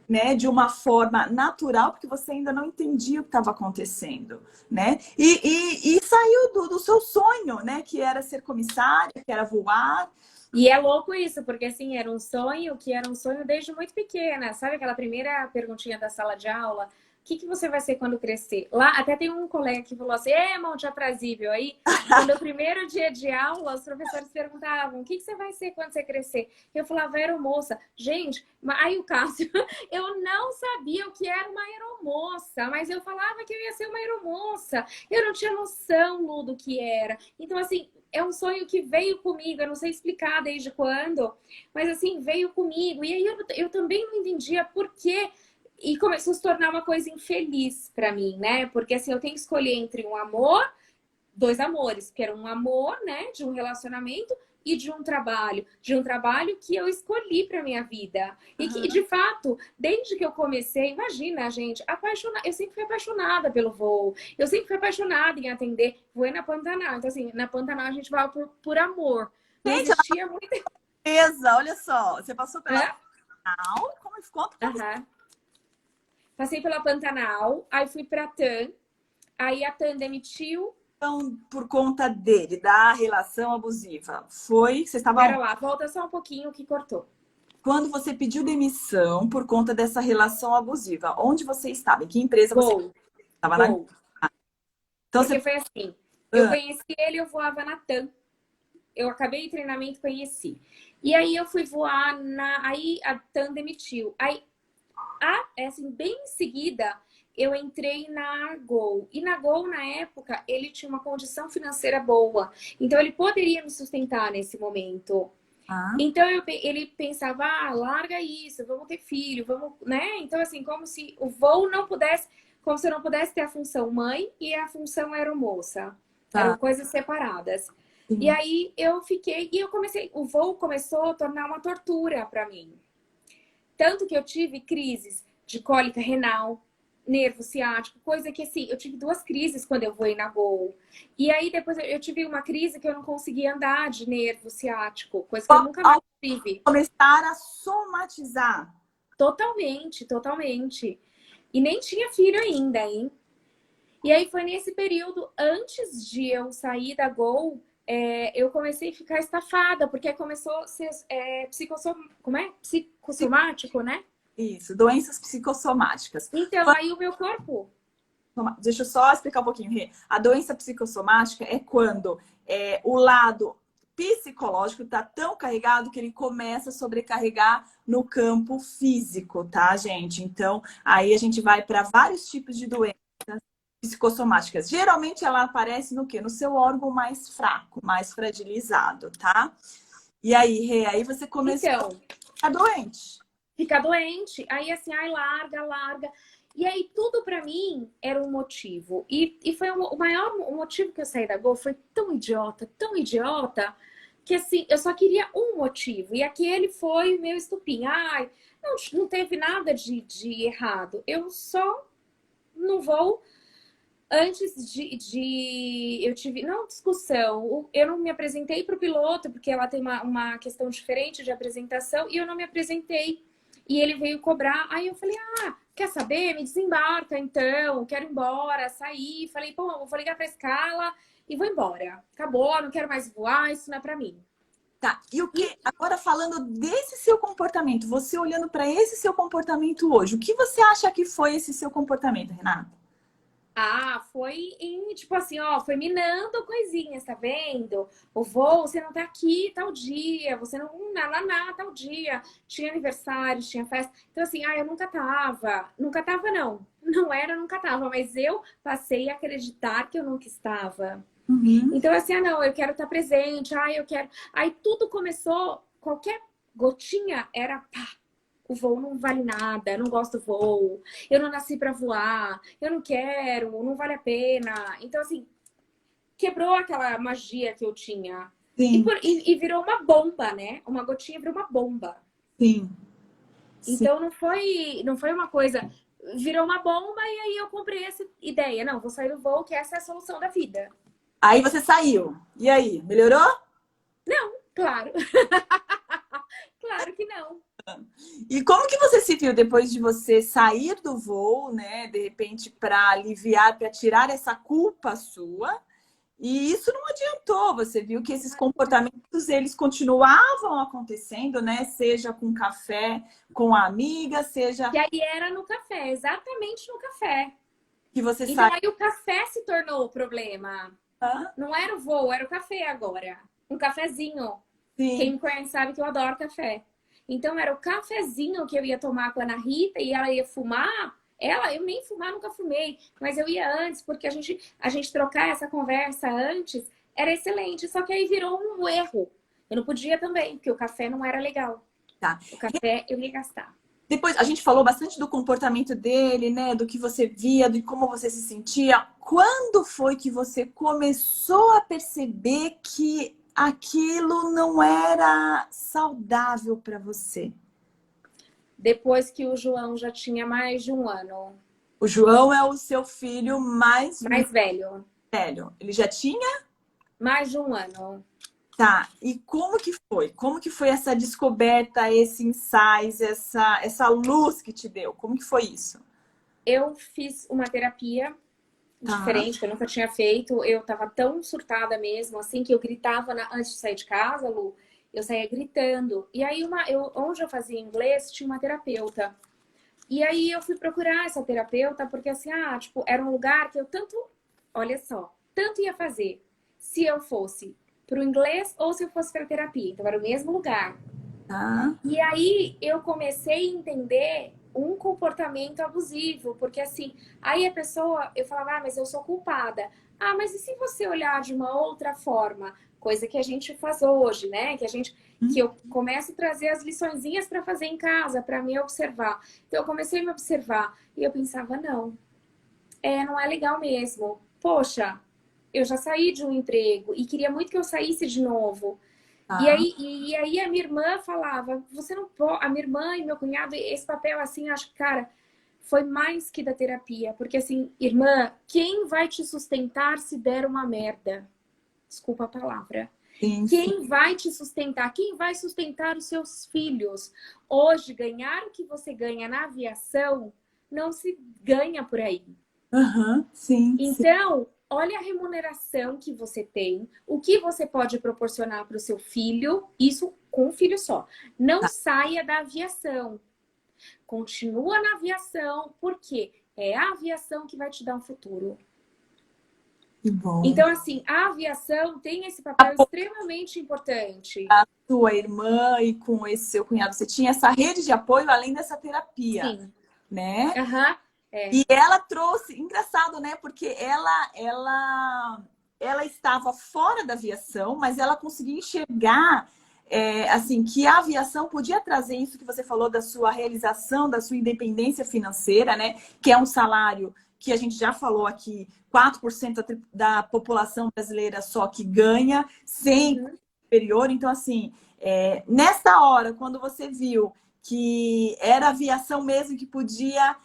né, de uma forma natural, porque você ainda não entendia o que estava acontecendo, né? E saiu do seu sonho, né, que era ser comissária, que era voar. E é louco isso, porque assim, era um sonho que era um sonho desde muito pequena. Sabe aquela primeira perguntinha da sala de aula? O que você vai ser quando crescer? Lá até tem um colega que falou assim, monte aprazível. Aí, quando o primeiro dia de aula, os professores perguntavam, o que você vai ser quando você crescer? Eu falava, aeromoça. Gente, aí o Cássio, eu não sabia o que era uma aeromoça, mas eu falava que eu ia ser uma aeromoça. Eu não tinha noção, Lu, do que era. Então, assim, é um sonho que veio comigo, eu não sei explicar desde quando, mas assim, veio comigo. E aí eu também não entendia por quê. E começou a se tornar uma coisa infeliz para mim, né? Porque assim, eu tenho que escolher entre um amor, dois amores, que era um amor, né, de um relacionamento e de um trabalho que eu escolhi para minha vida. E que, de fato, desde que eu comecei, imagina, gente, apaixonada, eu sempre fui apaixonada pelo voo. Eu sempre fui apaixonada em atender. Voei na Pantanal. Então, assim, na Pantanal a gente vai por amor. Não Gente, existia muita... beleza, olha só, você passou pela Pantanal. Como conta? Aham. Passei pela Pantanal, aí fui pra TAM, aí a TAM demitiu. Então, por conta dele, da relação abusiva, você estava Pera onde? lá, volta só um pouquinho que cortou. Quando você pediu demissão por conta dessa relação abusiva, onde você estava? Em que empresa você Gol, estava na... gol. Então Porque você... foi assim, eu Ah, conheci ele, eu voava na TAM. Eu acabei o treinamento, conheci. E aí eu fui voar Aí a TAM demitiu. Aí, assim, bem em seguida, eu entrei na Gol. E na Gol, na época, ele tinha uma condição financeira boa. Então, ele poderia me sustentar nesse momento. ah, Então, ele pensava, larga isso, vamos ter filho, vamos, né? Então, assim, como se o voo não pudesse, como se eu não pudesse ter a função mãe e a função aeromoça. Eram tá, coisas separadas. E sim. aí eu fiquei, e eu comecei, o voo começou a tornar uma tortura para mim. Tanto que eu tive crises de cólica renal, nervo ciático, coisa que assim, eu tive 2 crises quando eu voei na Gol. E aí depois eu tive uma crise que eu não conseguia andar de nervo ciático, coisa que eu nunca mais Ao tive. começar a somatizar. Totalmente, totalmente. E nem tinha filho ainda, hein? E aí foi nesse período, antes de eu sair da Gol, eu comecei a ficar estafada, porque começou a ser como é? Psicossomático, né? Isso, doenças psicossomáticas. Então, aí o meu corpo. Deixa eu só explicar um pouquinho, Rê. A doença psicossomática é quando o lado psicológico está tão carregado que ele começa a sobrecarregar no campo físico, tá, gente? Então, aí a gente vai para vários tipos de doenças psicossomáticas. Geralmente ela aparece no quê? No seu órgão mais fraco, mais fragilizado, tá? E aí, Rê, aí você começou Então, a ficar doente. ficar doente. Aí assim, ai, larga, larga. E aí tudo pra mim era um motivo. E foi o maior o motivo que eu saí da Gol foi tão idiota, que assim, eu só queria um motivo. E aquele foi o meu estupim. Ai, não teve nada de errado. Eu só não vou. Antes eu tive, não discussão, eu não me apresentei para o piloto, porque ela tem uma questão diferente de apresentação, e eu não me apresentei. E ele veio cobrar, aí eu falei, quer saber? Me desembarca então, quero ir embora, sair. Falei, pô, eu vou ligar para a escala e vou embora. Acabou, não quero mais voar, isso não é para mim. Tá, e o E que agora falando desse seu comportamento, você olhando para esse seu comportamento hoje, o que você acha que foi esse seu comportamento, Renata? Foi tipo assim, ó, foi minando coisinhas, tá vendo? O voo, você não tá aqui tal dia, você não, tal dia. Tinha aniversário, tinha festa. Então, assim, eu nunca tava. Nunca tava, não. Não era, nunca tava, mas eu passei a acreditar que eu nunca estava. Uhum. Então, assim, não, eu quero estar presente, eu quero. Aí tudo começou, qualquer gotinha era pá, o voo não vale nada, eu não gosto do voo, eu não nasci para voar, eu não quero, não vale a pena. Então, assim, quebrou aquela magia que eu tinha. Sim, E virou uma bomba, né? Uma gotinha virou uma bomba. sim, sim. Então, não foi uma coisa. Virou uma bomba e aí eu comprei essa ideia. Não, vou sair do voo, que essa é a solução da vida. Aí você saiu. E aí, melhorou? Claro. Claro que não. E como que você se viu depois de você sair do voo, né, de repente para aliviar, para tirar essa culpa sua? E isso não adiantou, você viu que esses comportamentos eles continuavam acontecendo, né? Seja com café com a amiga, seja E aí era no café, exatamente no café. que você Então sai. aí o café se tornou o problema. Não era o voo, era o café agora. Um cafezinho. Quem Sim, me conhece sabe que eu adoro café. Então era o cafezinho que eu ia tomar com a Ana Rita e ela ia fumar. Eu nem fumar, nunca fumei, mas eu ia antes, porque a gente trocar essa conversa antes era excelente. Só que aí virou um erro. Eu não podia também, porque o café não era legal. tá. O café eu ia gastar. Depois a gente falou bastante do comportamento dele, né? Do que você via, de como você se sentia. Quando foi que você começou a perceber que aquilo não era saudável para você? Depois que o João já tinha mais de um ano, O João é o seu filho mais mais velho, velho. Ele já tinha mais de um ano. Tá, e como que foi? Como que foi essa descoberta, esse insight, essa luz que te deu? Como que foi isso? Eu fiz uma terapia Tá, diferente, que eu nunca tinha feito. Eu tava tão surtada mesmo, assim, que eu gritava antes de sair de casa, Lu, eu saía gritando. E aí, onde eu fazia inglês, tinha uma terapeuta. E aí eu fui procurar essa terapeuta, porque assim, tipo, era um lugar que eu tanto, olha só, tanto ia fazer se eu fosse pro inglês ou se eu fosse pra terapia. Então era o mesmo lugar. tá. E aí eu comecei a entender um comportamento abusivo, porque assim, aí a pessoa, eu falava, mas eu sou culpada. Mas e se você olhar de uma outra forma? Coisa que a gente faz hoje, né? Que eu começo a trazer as liçõezinhas para fazer em casa, para me observar. Então eu comecei a me observar e eu pensava, não é legal mesmo. Poxa, eu já saí de um emprego e queria muito que eu saísse de novo. Tá. E aí a minha irmã falava, você não pode. A minha irmã e meu cunhado, esse papel, assim, acho que, cara, foi mais que da terapia. Porque, assim, irmã, quem vai te sustentar se der uma merda? Desculpa a palavra. Sim, sim. Quem vai te sustentar? Quem vai sustentar os seus filhos? Hoje, ganhar o que você ganha na aviação não se ganha por aí. Aham, sim, sim. Então, olha a remuneração que você tem, o que você pode proporcionar para o seu filho, isso com um filho só. Não Tá, saia da aviação. Continua na aviação, porque é a aviação que vai te dar um futuro. que bom. Então, assim, a aviação tem esse papel extremamente importante. A sua irmã e com esse seu cunhado, você tinha essa rede de apoio além dessa terapia, Sim. né? Aham. É. E ela trouxe, engraçado, né? Porque ela estava fora da aviação, mas ela conseguia enxergar, assim, que a aviação podia trazer isso que você falou da sua realização, da sua independência financeira, né? Que é um salário que a gente já falou aqui, 4% da população brasileira só que ganha, sem Uhum. superior. Então, assim, nessa hora, quando você viu que era a aviação mesmo que podia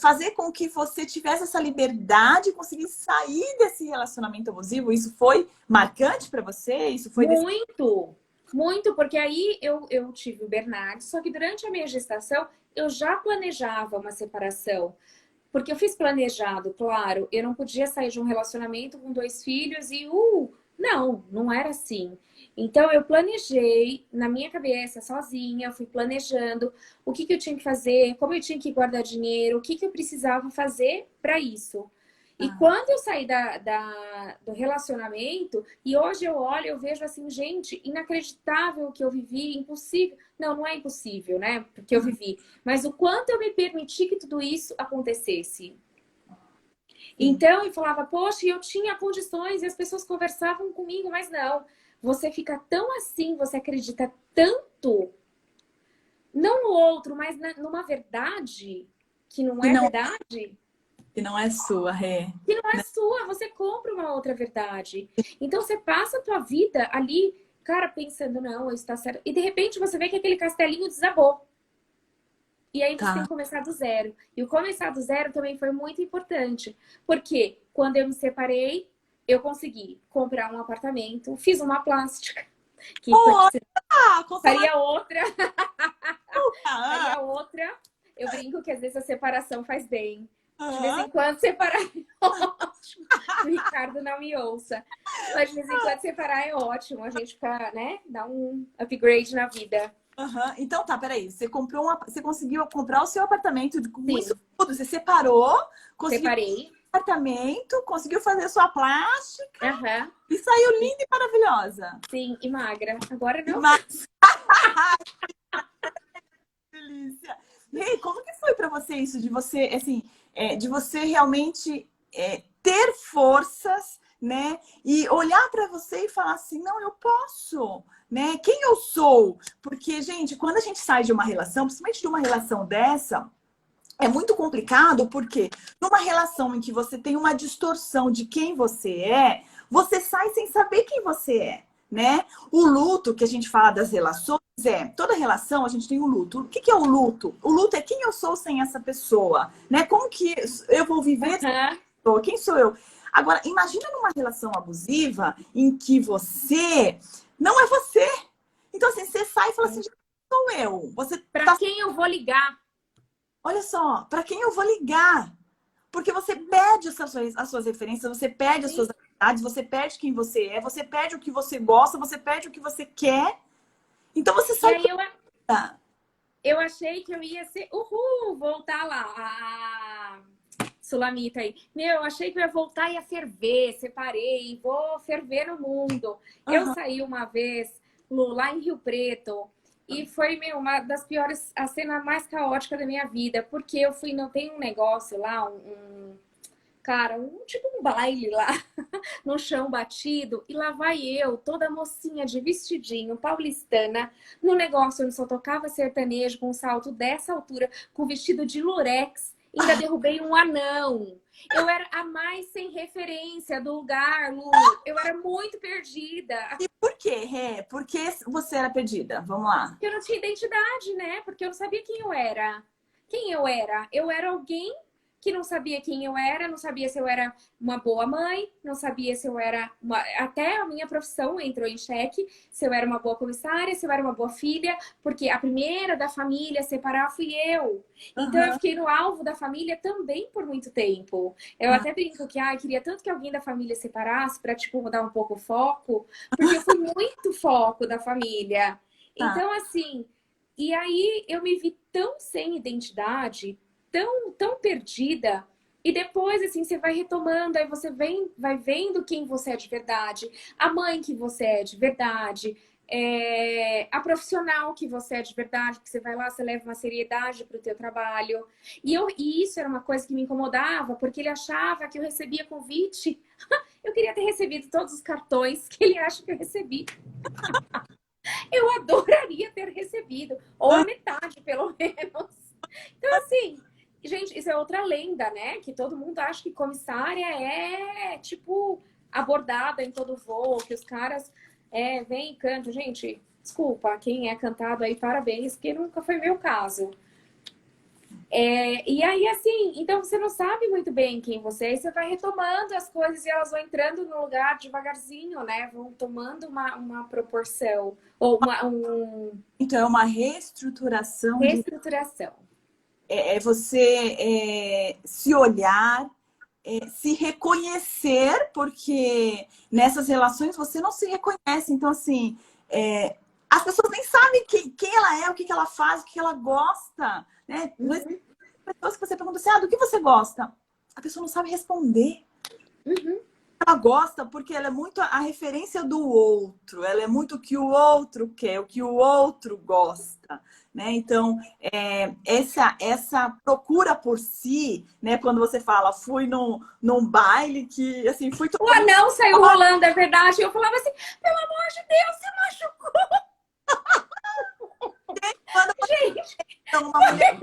fazer com que você tivesse essa liberdade, conseguisse sair desse relacionamento abusivo. Isso foi marcante para você? Isso foi Muito, muito, porque aí eu tive o Bernardo, só que durante a minha gestação eu já planejava uma separação. Porque eu fiz planejado, claro, eu não podia sair de um relacionamento com 2 filhos não era assim. Então eu planejei na minha cabeça, sozinha, eu fui planejando o que eu tinha que fazer, como eu tinha que guardar dinheiro, o que eu precisava fazer para isso. E Ah, quando eu saí do relacionamento, e hoje eu olho, eu vejo assim, gente, inacreditável o que eu vivi, impossível. Não é impossível, né? Porque eu vivi. Mas o quanto eu me permiti que tudo isso acontecesse. sim. Então eu falava, poxa, eu tinha condições e as pessoas conversavam comigo, mas não. Você fica tão assim, você acredita tanto, não no outro, mas numa verdade que não Que é não, verdade. que não é sua, Rê. Que não é sua, você compra uma outra verdade. Então você passa a tua vida ali, cara, pensando, não, isso tá certo. E de repente você vê que aquele castelinho desabou. E aí você tem Tá. que começar do zero. E o começar do zero também foi muito importante. Porque quando eu me separei, eu consegui comprar um apartamento, fiz uma plástica, que porque Olha, se conta mais. faria outra, Ah, faria outra. Eu brinco que às vezes a separação faz bem. De vez ah, em quando separar é ótimo. O Ricardo não me ouça. Mas de vez em quando separar é ótimo. A gente fica, né? Dá um upgrade na vida. aham. Então tá, peraí. Você conseguiu comprar o seu apartamento com isso Sim, tudo. Você separou, conseguiu separei. o apartamento, conseguiu fazer sua plástica Aham. e saiu linda e maravilhosa. Sim, e magra. Agora E não. mais delícia. Rei, como que foi para você isso de você, assim, de você realmente ter forças, né? E olhar para você e falar assim, não, eu posso, né? Quem eu sou? Porque, gente, quando a gente sai de uma relação, principalmente de uma relação dessa, é muito complicado porque numa relação em que você tem uma distorção de quem você é, você sai sem saber quem você é, né? O luto que a gente fala das relações toda relação a gente tem um luto. O que é o luto? O luto é quem eu sou sem essa pessoa, né? Como que eu vou viver sem essa Aham. pessoa? Quem sou eu? Agora, imagina numa relação abusiva em que você não é você. Então, assim, você sai e fala assim, sou eu. Você Para tá, quem eu vou ligar? olha só, para quem eu vou ligar? Porque você perde as suas referências, você perde as Sim. suas habilidades, você perde quem você é, você perde o que você gosta, você perde o que você quer. Então você E sai aí perdida. eu achei que eu ia ser, voltar lá, a Sulamita aí. Meu, eu achei que eu ia voltar e ia ferver, separei, vou ferver no mundo. Eu Aham. saí uma vez, Lu, lá em Rio Preto, e foi, meu, uma das piores, a cena mais caótica da minha vida, porque eu fui, não tem um negócio lá, cara, tipo um baile lá, no chão batido, e lá vai eu, toda mocinha de vestidinho, paulistana, no negócio onde só tocava sertanejo, com um salto dessa altura, com vestido de lurex, ainda derrubei um anão. Eu era a mais sem referência do lugar, Lu. Eu era muito perdida. E por quê, Rê? Por que você era perdida? Vamos lá. Eu não tinha identidade, né? Porque eu não sabia quem eu era. Quem eu era? Eu era alguém que não sabia quem eu era, não sabia se eu era uma boa mãe, não sabia se eu era uma... Até a minha profissão entrou em xeque, se eu era uma boa comissária, se eu era uma boa filha, porque a primeira da família a separar fui eu. Então eu Aham. fiquei no alvo da família também por muito tempo. Eu Ah, até brinco que queria tanto que alguém da família separasse para tipo mudar um pouco o foco, porque eu fui muito foco da família. tá. Então assim, e aí eu me vi tão sem identidade, tão perdida. E depois, assim, você vai retomando, aí você vai vendo quem você é de verdade, a mãe que você é de verdade, a profissional que você é de verdade, porque você vai lá, você leva uma seriedade para o teu trabalho. E isso era uma coisa que me incomodava, porque ele achava que eu recebia convite. Eu queria ter recebido todos os cartões que ele acha que eu recebi. Eu adoraria ter recebido, ou a Ah, metade, pelo menos. Então, assim, gente, isso é outra lenda, né? Que todo mundo acha que comissária é, tipo, abordada em todo voo, que os caras vêm e cantam. Gente, desculpa, quem é cantado aí, parabéns, porque nunca foi meu caso. E aí, assim, então você não sabe muito bem quem você é, e você vai retomando as coisas e elas vão entrando no lugar devagarzinho, né? Vão tomando uma proporção, ou então, é uma reestruturação de reestruturação. você se olhar, se reconhecer, porque nessas relações você não se reconhece. Então, assim, as pessoas nem sabem quem ela é, o que, que ela faz, o que ela gosta, né? Não existem Uhum, pessoas que você pergunta assim, do que você gosta? A pessoa não sabe responder. uhum. Ela gosta porque ela é muito a referência do outro, ela é muito o que o outro quer, o que o outro gosta, né? Então, essa procura por si, né? Quando você fala, fui num baile que, assim, fui O totalmente... anão saiu rolando, é verdade. Eu falava assim, pelo amor de Deus, você machucou, Quando gente. uma mulher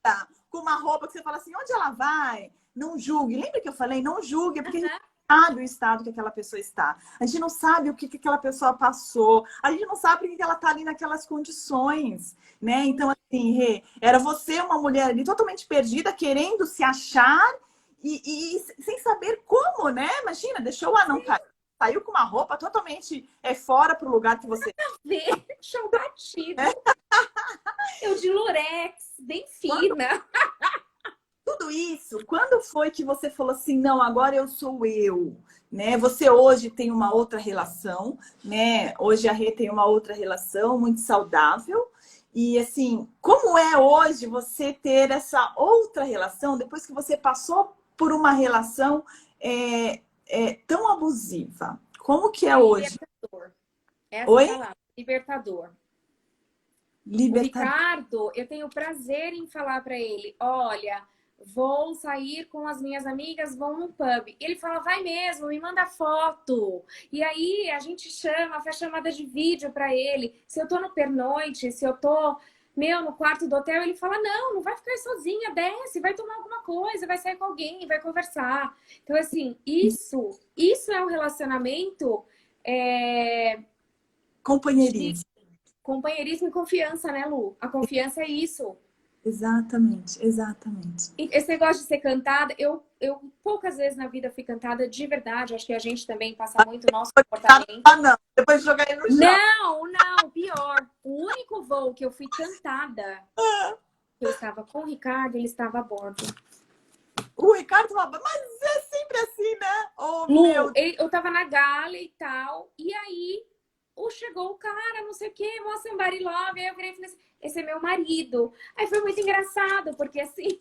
tá com uma roupa que você fala assim, onde ela vai? Não julgue. Lembra que eu falei, não julgue, porque a gente não sabe o estado que aquela pessoa está. A gente não sabe o que aquela pessoa passou. A gente não sabe por que ela está ali naquelas condições, né? Então, assim, Rê, era você uma mulher ali totalmente perdida, querendo se achar e sem saber como, né? Imagina, deixou o anão cair. Saiu com uma roupa totalmente fora pro lugar que você... Ver, chão batido. Eu de lurex, bem Quando fina. tudo isso, quando foi que você falou assim, não, agora eu sou eu, né? Você hoje tem uma outra relação, né? Hoje a Rê tem uma outra relação muito saudável. E assim, como é hoje você ter essa outra relação depois que você passou por uma relação tão abusiva? Como que é hoje? Libertador. Essa é a Oi? palavra, libertador. O Libertador. Ricardo, eu tenho prazer em falar para ele, olha, vou sair com as minhas amigas, vão num pub. E ele fala, vai mesmo, me manda foto. E aí a gente chama, faz chamada de vídeo para ele. Se eu tô no pernoite, se eu tô, no quarto do hotel, ele fala, não vai ficar sozinha, desce, vai tomar alguma coisa, vai sair com alguém, vai conversar. Então, assim, isso é um relacionamento de Companheirismo. companheirismo e confiança, né, Lu? A confiança é isso. Exatamente, exatamente. E esse negócio de ser cantada, eu poucas vezes na vida fui cantada de verdade. Acho que a gente também passa muito o nosso comportamento. Ah, não. Depois de jogar ele no chão. Não, não, pior. O único voo que eu fui cantada, eu estava com o Ricardo, ele estava a bordo. O Ricardo falava, mas é sempre assim, né? Oh, Lu, meu eu tava na gala e tal, e aí chegou o cara, não sei o que, moça somebody love, aí eu virei e falei assim, esse é meu marido. Aí foi muito engraçado, porque assim,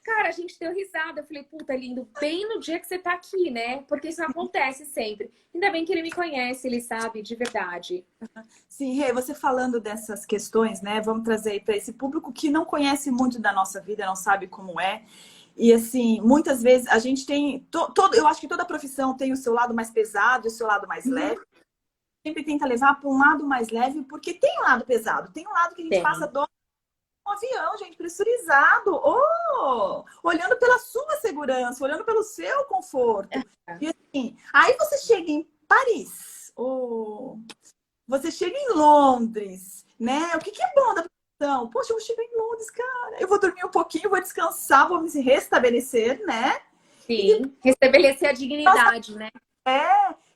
cara, a gente deu risada. Eu falei, puta, lindo, bem no dia que você tá aqui, né? Porque isso não acontece sempre. Ainda bem que ele me conhece, ele sabe de verdade. Sim, Rê, você falando dessas questões, né? Vamos trazer aí para esse público que não conhece muito da nossa vida, não sabe como é. E assim, muitas vezes a gente tem. Eu acho que toda profissão tem o seu lado mais pesado e o seu lado mais Uhum. leve. Sempre tenta levar para um lado mais leve, porque tem um lado pesado, tem um lado que a gente passa Tem. dor no avião, gente, pressurizado. Oh, olhando pela sua segurança, olhando pelo seu conforto. E assim, aí você chega em Paris. Oh, você chega em Londres, né? O que que é bom da profissão? Poxa, eu vou chegar em Londres, cara. Eu vou dormir um pouquinho, vou descansar, vou me restabelecer, né? E depois, Sim. Restabelecer a dignidade, né?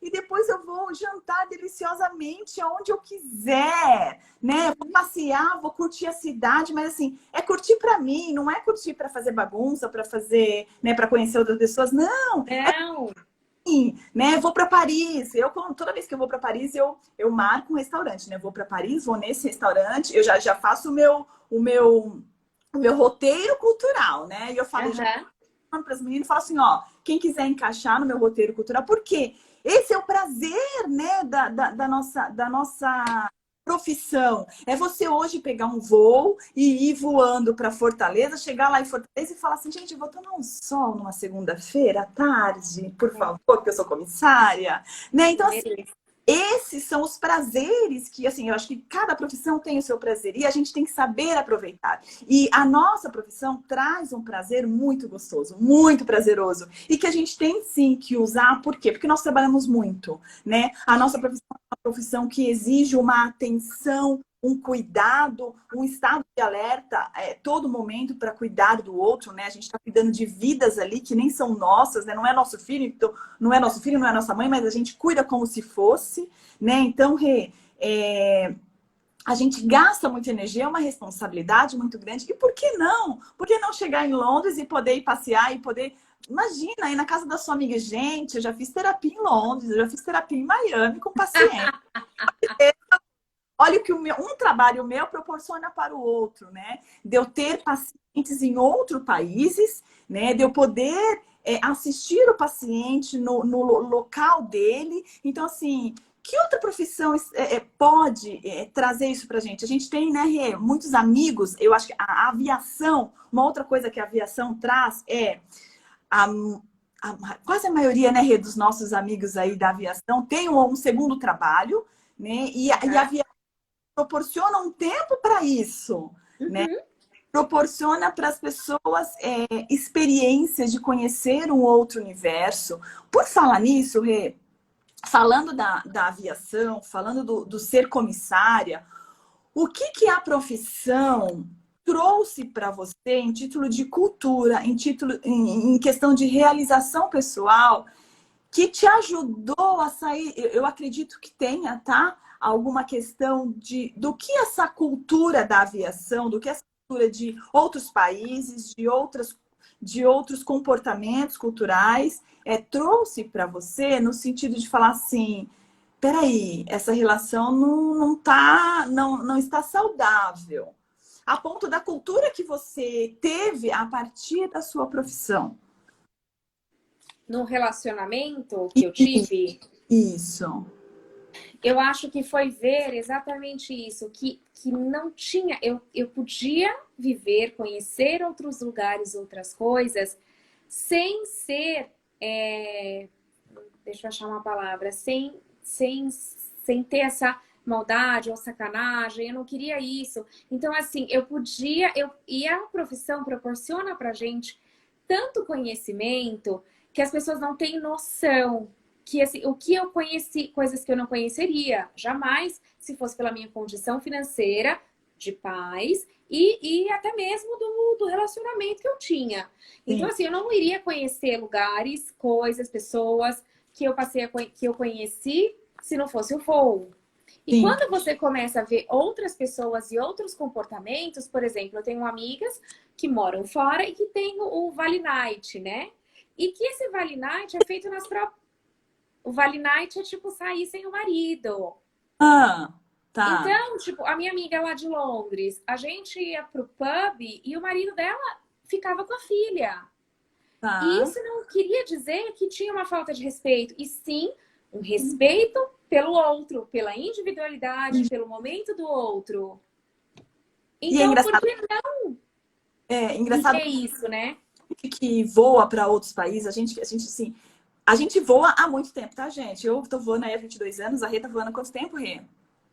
e depois eu vou jantar deliciosamente aonde eu quiser, né? Vou passear, vou curtir a cidade, mas assim, é curtir para mim, não é curtir para fazer bagunça, para fazer, né, para conhecer outras pessoas, não. Não. Né? Vou para Paris. Toda vez que eu vou para Paris, eu marco um restaurante, né? Vou para Paris, vou nesse restaurante, eu já faço o meu roteiro cultural, né? E eu falei já Aham. para as meninas, falo assim, ó, quem quiser encaixar no meu roteiro cultural, porque esse é o prazer, né, da nossa profissão. É você hoje pegar um voo e ir voando para Fortaleza, chegar lá em Fortaleza e falar assim, gente, eu vou tomar um sol numa segunda-feira à tarde, por favor, porque eu sou comissária, né? Então, assim, Delícia. esses são os prazeres que, assim, eu acho que cada profissão tem o seu prazer e a gente tem que saber aproveitar. E a nossa profissão traz um prazer muito gostoso, muito prazeroso. E que a gente tem sim que usar, por quê? Porque nós trabalhamos muito, né? A nossa profissão é uma profissão que exige uma atenção, um cuidado, um estado de alerta todo momento para cuidar do outro, né? A gente está cuidando de vidas ali que nem são nossas, né? Não é nosso filho, então não é nosso filho, não é nossa mãe, mas a gente cuida como se fosse, né? Então, a gente gasta muita energia, é uma responsabilidade muito grande. E por que não? Por que não chegar em Londres e poder ir passear e poder. Imagina, aí na casa da sua amiga, gente, eu já fiz terapia em Londres, eu já fiz terapia em Miami com paciente. Olha o que um trabalho meu proporciona para o outro, né? De eu ter pacientes em outros países, né? De eu poder assistir o paciente no local dele. Então, assim, que outra profissão pode trazer isso para a gente? A gente tem, né, Rê, muitos amigos. Eu acho que a aviação, uma outra coisa que a aviação traz é a, quase a maioria, né, Rê, dos nossos amigos aí da aviação tem um segundo trabalho, né? E a Aham. aviação proporciona um tempo para isso, né? Uhum. Proporciona para as pessoas experiências de conhecer um outro universo. Por falar nisso, Rê, falando da aviação, falando do ser comissária, o que a profissão trouxe para você em título de cultura, em questão de realização pessoal, que te ajudou a sair? Eu acredito que tenha, tá? Alguma questão do que essa cultura da aviação, do que essa cultura de outros países, de outros comportamentos culturais, trouxe para você no sentido de falar assim, peraí, essa relação não está saudável. A ponto da cultura que você teve a partir da sua profissão. No relacionamento que eu tive, Isso. eu acho que foi ver exatamente isso, que não tinha, eu podia viver, conhecer outros lugares, outras coisas, sem ser, deixa eu achar uma palavra, sem ter essa maldade ou sacanagem, eu não queria isso. Então, assim, eu podia, e a profissão proporciona pra gente tanto conhecimento que as pessoas não têm noção que assim, o que eu conheci, coisas que eu não conheceria jamais se fosse pela minha condição financeira, de pais e até mesmo do relacionamento que eu tinha. Então, Sim, assim, eu não iria conhecer lugares, coisas, pessoas que eu conheci se não fosse o voo. E sim. quando você começa a ver outras pessoas e outros comportamentos, por exemplo, eu tenho amigas que moram fora e que tem o Vale Night, né? E que esse Vale Night é feito nas próprias. O Vale Night é tipo sair sem o marido. Ah, tá, Então, tipo, a minha amiga lá de Londres, a gente ia pro pub e o marido dela ficava com a filha. E tá. isso não queria dizer que tinha uma falta de respeito, e sim um respeito pelo outro, pela individualidade, pelo momento do outro. E é Então, por engraçado, que é engraçado viver isso, né? que voa para outros países, a gente assim, a gente voa há muito tempo, tá, gente? Eu tô voando aí há 22 anos, a Rê tá voando há quanto tempo, Rê?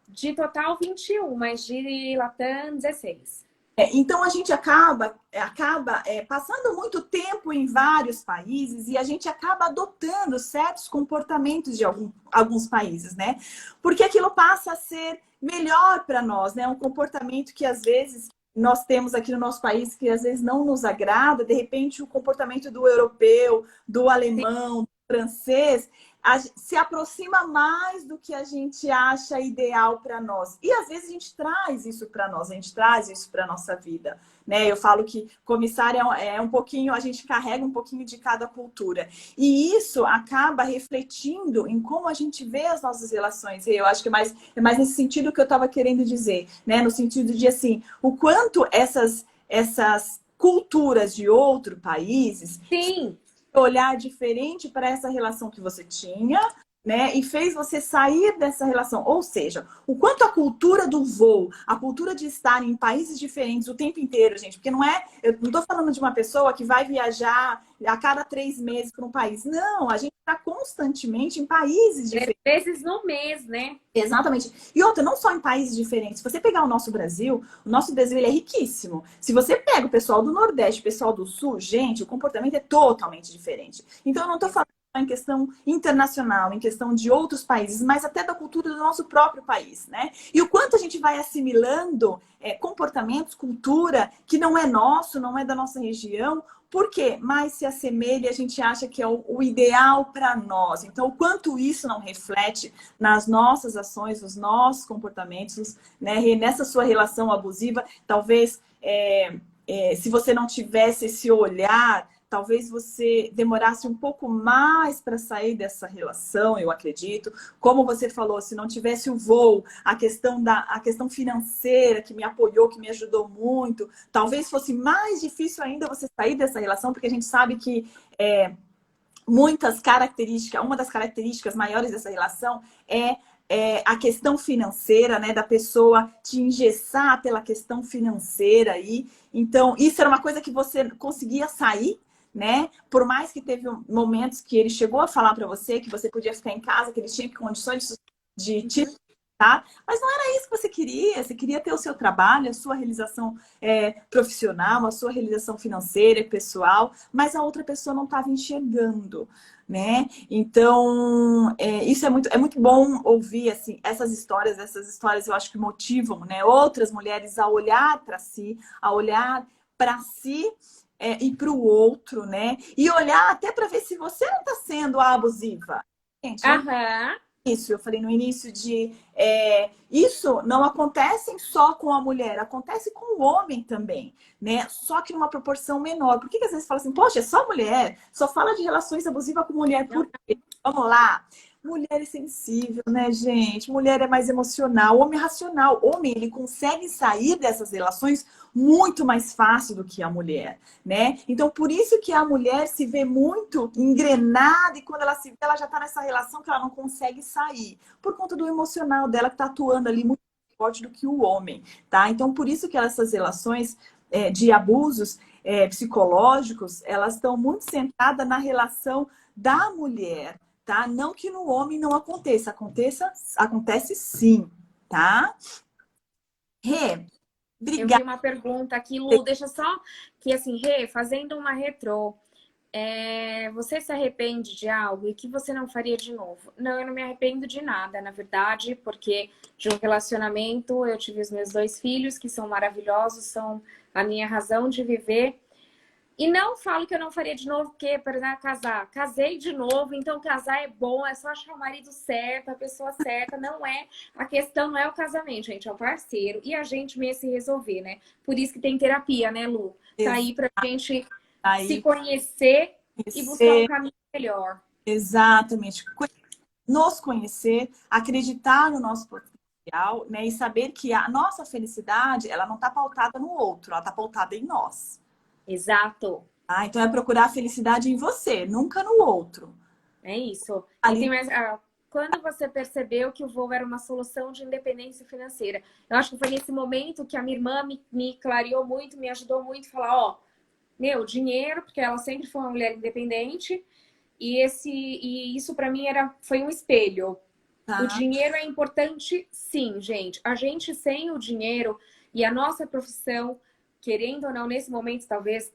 De total 21, mas de Latam 16. Então a gente acaba passando muito tempo em vários países e a gente acaba adotando certos comportamentos de alguns países, né? Porque aquilo passa a ser melhor para nós, né? Um comportamento que às vezes nós temos aqui no nosso país que às vezes não nos agrada, de repente o comportamento do europeu, do alemão, do francês se aproxima mais do que a gente acha ideal para nós. E às vezes a gente traz isso para nós, a gente traz isso para a nossa vida. Né? Eu falo que comissária é um pouquinho, a gente carrega um pouquinho de cada cultura. E isso acaba refletindo em como a gente vê as nossas relações. E eu acho que é mais nesse sentido que eu estava querendo dizer, né? No sentido de assim, o quanto essas culturas de outros países Sim, olhar diferente para essa relação que você tinha, né? E fez você sair dessa relação. Ou seja, o quanto a cultura do voo, a cultura de estar em países diferentes o tempo inteiro, gente, porque não é. Eu não estou falando de uma pessoa que vai viajar a cada 3 meses para um país. Não, a gente está constantemente em países às diferentes. vezes no mês, né? Exatamente. E outra, não só em países diferentes. Se você pegar o nosso Brasil ele é riquíssimo. Se você pega o pessoal do Nordeste, o pessoal do Sul, gente, o comportamento é totalmente diferente. Então, eu não estou falando só em questão internacional, em questão de outros países, mas até da cultura do nosso próprio país, né? E o quanto a gente vai assimilando comportamentos, cultura que não é nosso, não é da nossa região, por quê? Mais se assemelha, a gente acha que é o ideal para nós. Então, o quanto isso não reflete nas nossas ações, nos nossos comportamentos, né? E nessa sua relação abusiva, talvez se você não tivesse esse olhar, talvez você demorasse um pouco mais para sair dessa relação, eu acredito. Como você falou, se não tivesse o voo, a questão financeira que me apoiou, que me ajudou muito, talvez fosse mais difícil ainda você sair dessa relação, porque a gente sabe que muitas características, uma das características maiores dessa relação é a questão financeira, né? Da pessoa te engessar pela questão financeira aí. Então, isso era uma coisa que você conseguia sair, né? Por mais que teve momentos que ele chegou a falar para você que você podia ficar em casa, que ele tinha condições de te tá? Mas não era isso que você queria ter o seu trabalho, a sua realização profissional, a sua realização financeira e pessoal, mas a outra pessoa não estava enxergando, né? Então, isso é muito bom ouvir assim, essas histórias eu acho que motivam, né, outras mulheres a olhar para si, e para o outro, né? E olhar até para ver se você não está sendo a abusiva. Gente, Aham. eu falei no início de isso não acontece só com a mulher, acontece com o homem também, né? Só que numa proporção menor. Por que que às vezes fala assim, poxa, é só mulher? Só fala de relações abusivas com mulher, por quê? Vamos lá. Mulher é sensível, né, gente? Mulher é mais emocional, homem é racional. Homem, ele consegue sair dessas relações muito mais fácil do que a mulher, né? Então, por isso que a mulher se vê muito engrenada e quando ela se vê, ela já tá nessa relação que ela não consegue sair, por conta do emocional dela que tá atuando ali muito mais forte do que o homem, tá? Então, por isso que essas relações de abusos psicológicos, elas estão muito centradas na relação da mulher, tá? Não que no homem não acontece sim, tá? Rê, Eu vi obrigada. uma pergunta aqui, Lu, deixa só que assim, Rê, fazendo uma retrô. Você se arrepende de algo e que você não faria de novo? Não, eu não me arrependo de nada, na verdade, porque de um relacionamento eu tive os meus 2 filhos, que são maravilhosos, são a minha razão de viver. E não falo que eu não faria de novo, porque, por exemplo, casar. Casei de novo, então casar é bom, é só achar o marido certo, a pessoa certa. Não é, a questão não é o casamento, gente, é o parceiro. E a gente mesmo se resolver, né? Por isso que tem terapia, né, Lu? Tá aí pra gente se Aí, conhecer e buscar um conhecer, caminho melhor. exatamente, nos conhecer, acreditar no nosso potencial, né? E saber que a nossa felicidade, ela não está pautada no outro, ela está pautada em nós. Exato. Tá? Então é procurar a felicidade em você, nunca no outro. É isso. E tem Ali, mais. Quando você percebeu que o voo era uma solução de independência financeira? Eu acho que foi nesse momento que a minha irmã me clareou muito, me ajudou muito a falar, ó, meu, dinheiro, porque ela sempre foi uma mulher independente, e isso para mim foi um espelho. O tá? dinheiro é importante, sim, gente. A gente sem o dinheiro e a nossa profissão, querendo ou não, nesse momento talvez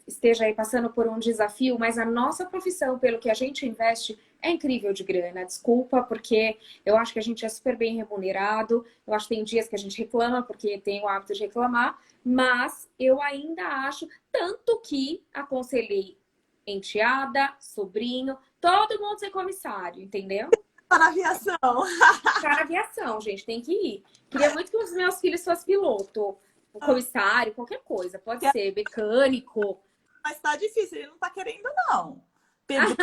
esteja aí passando por um desafio, mas a nossa profissão, pelo que a gente investe, é incrível de grana. Desculpa, porque eu acho que a gente é super bem remunerado. Eu acho que tem dias que a gente reclama, porque tem o hábito de reclamar, mas eu ainda acho, tanto que aconselhei enteada, sobrinho, todo mundo ser comissário, entendeu? Tá na aviação. Para aviação, gente, tem que ir. Queria muito que os meus filhos fossem piloto, comissário, qualquer coisa, pode ser, mecânico. Mas tá difícil, ele não tá querendo, não. Pedro,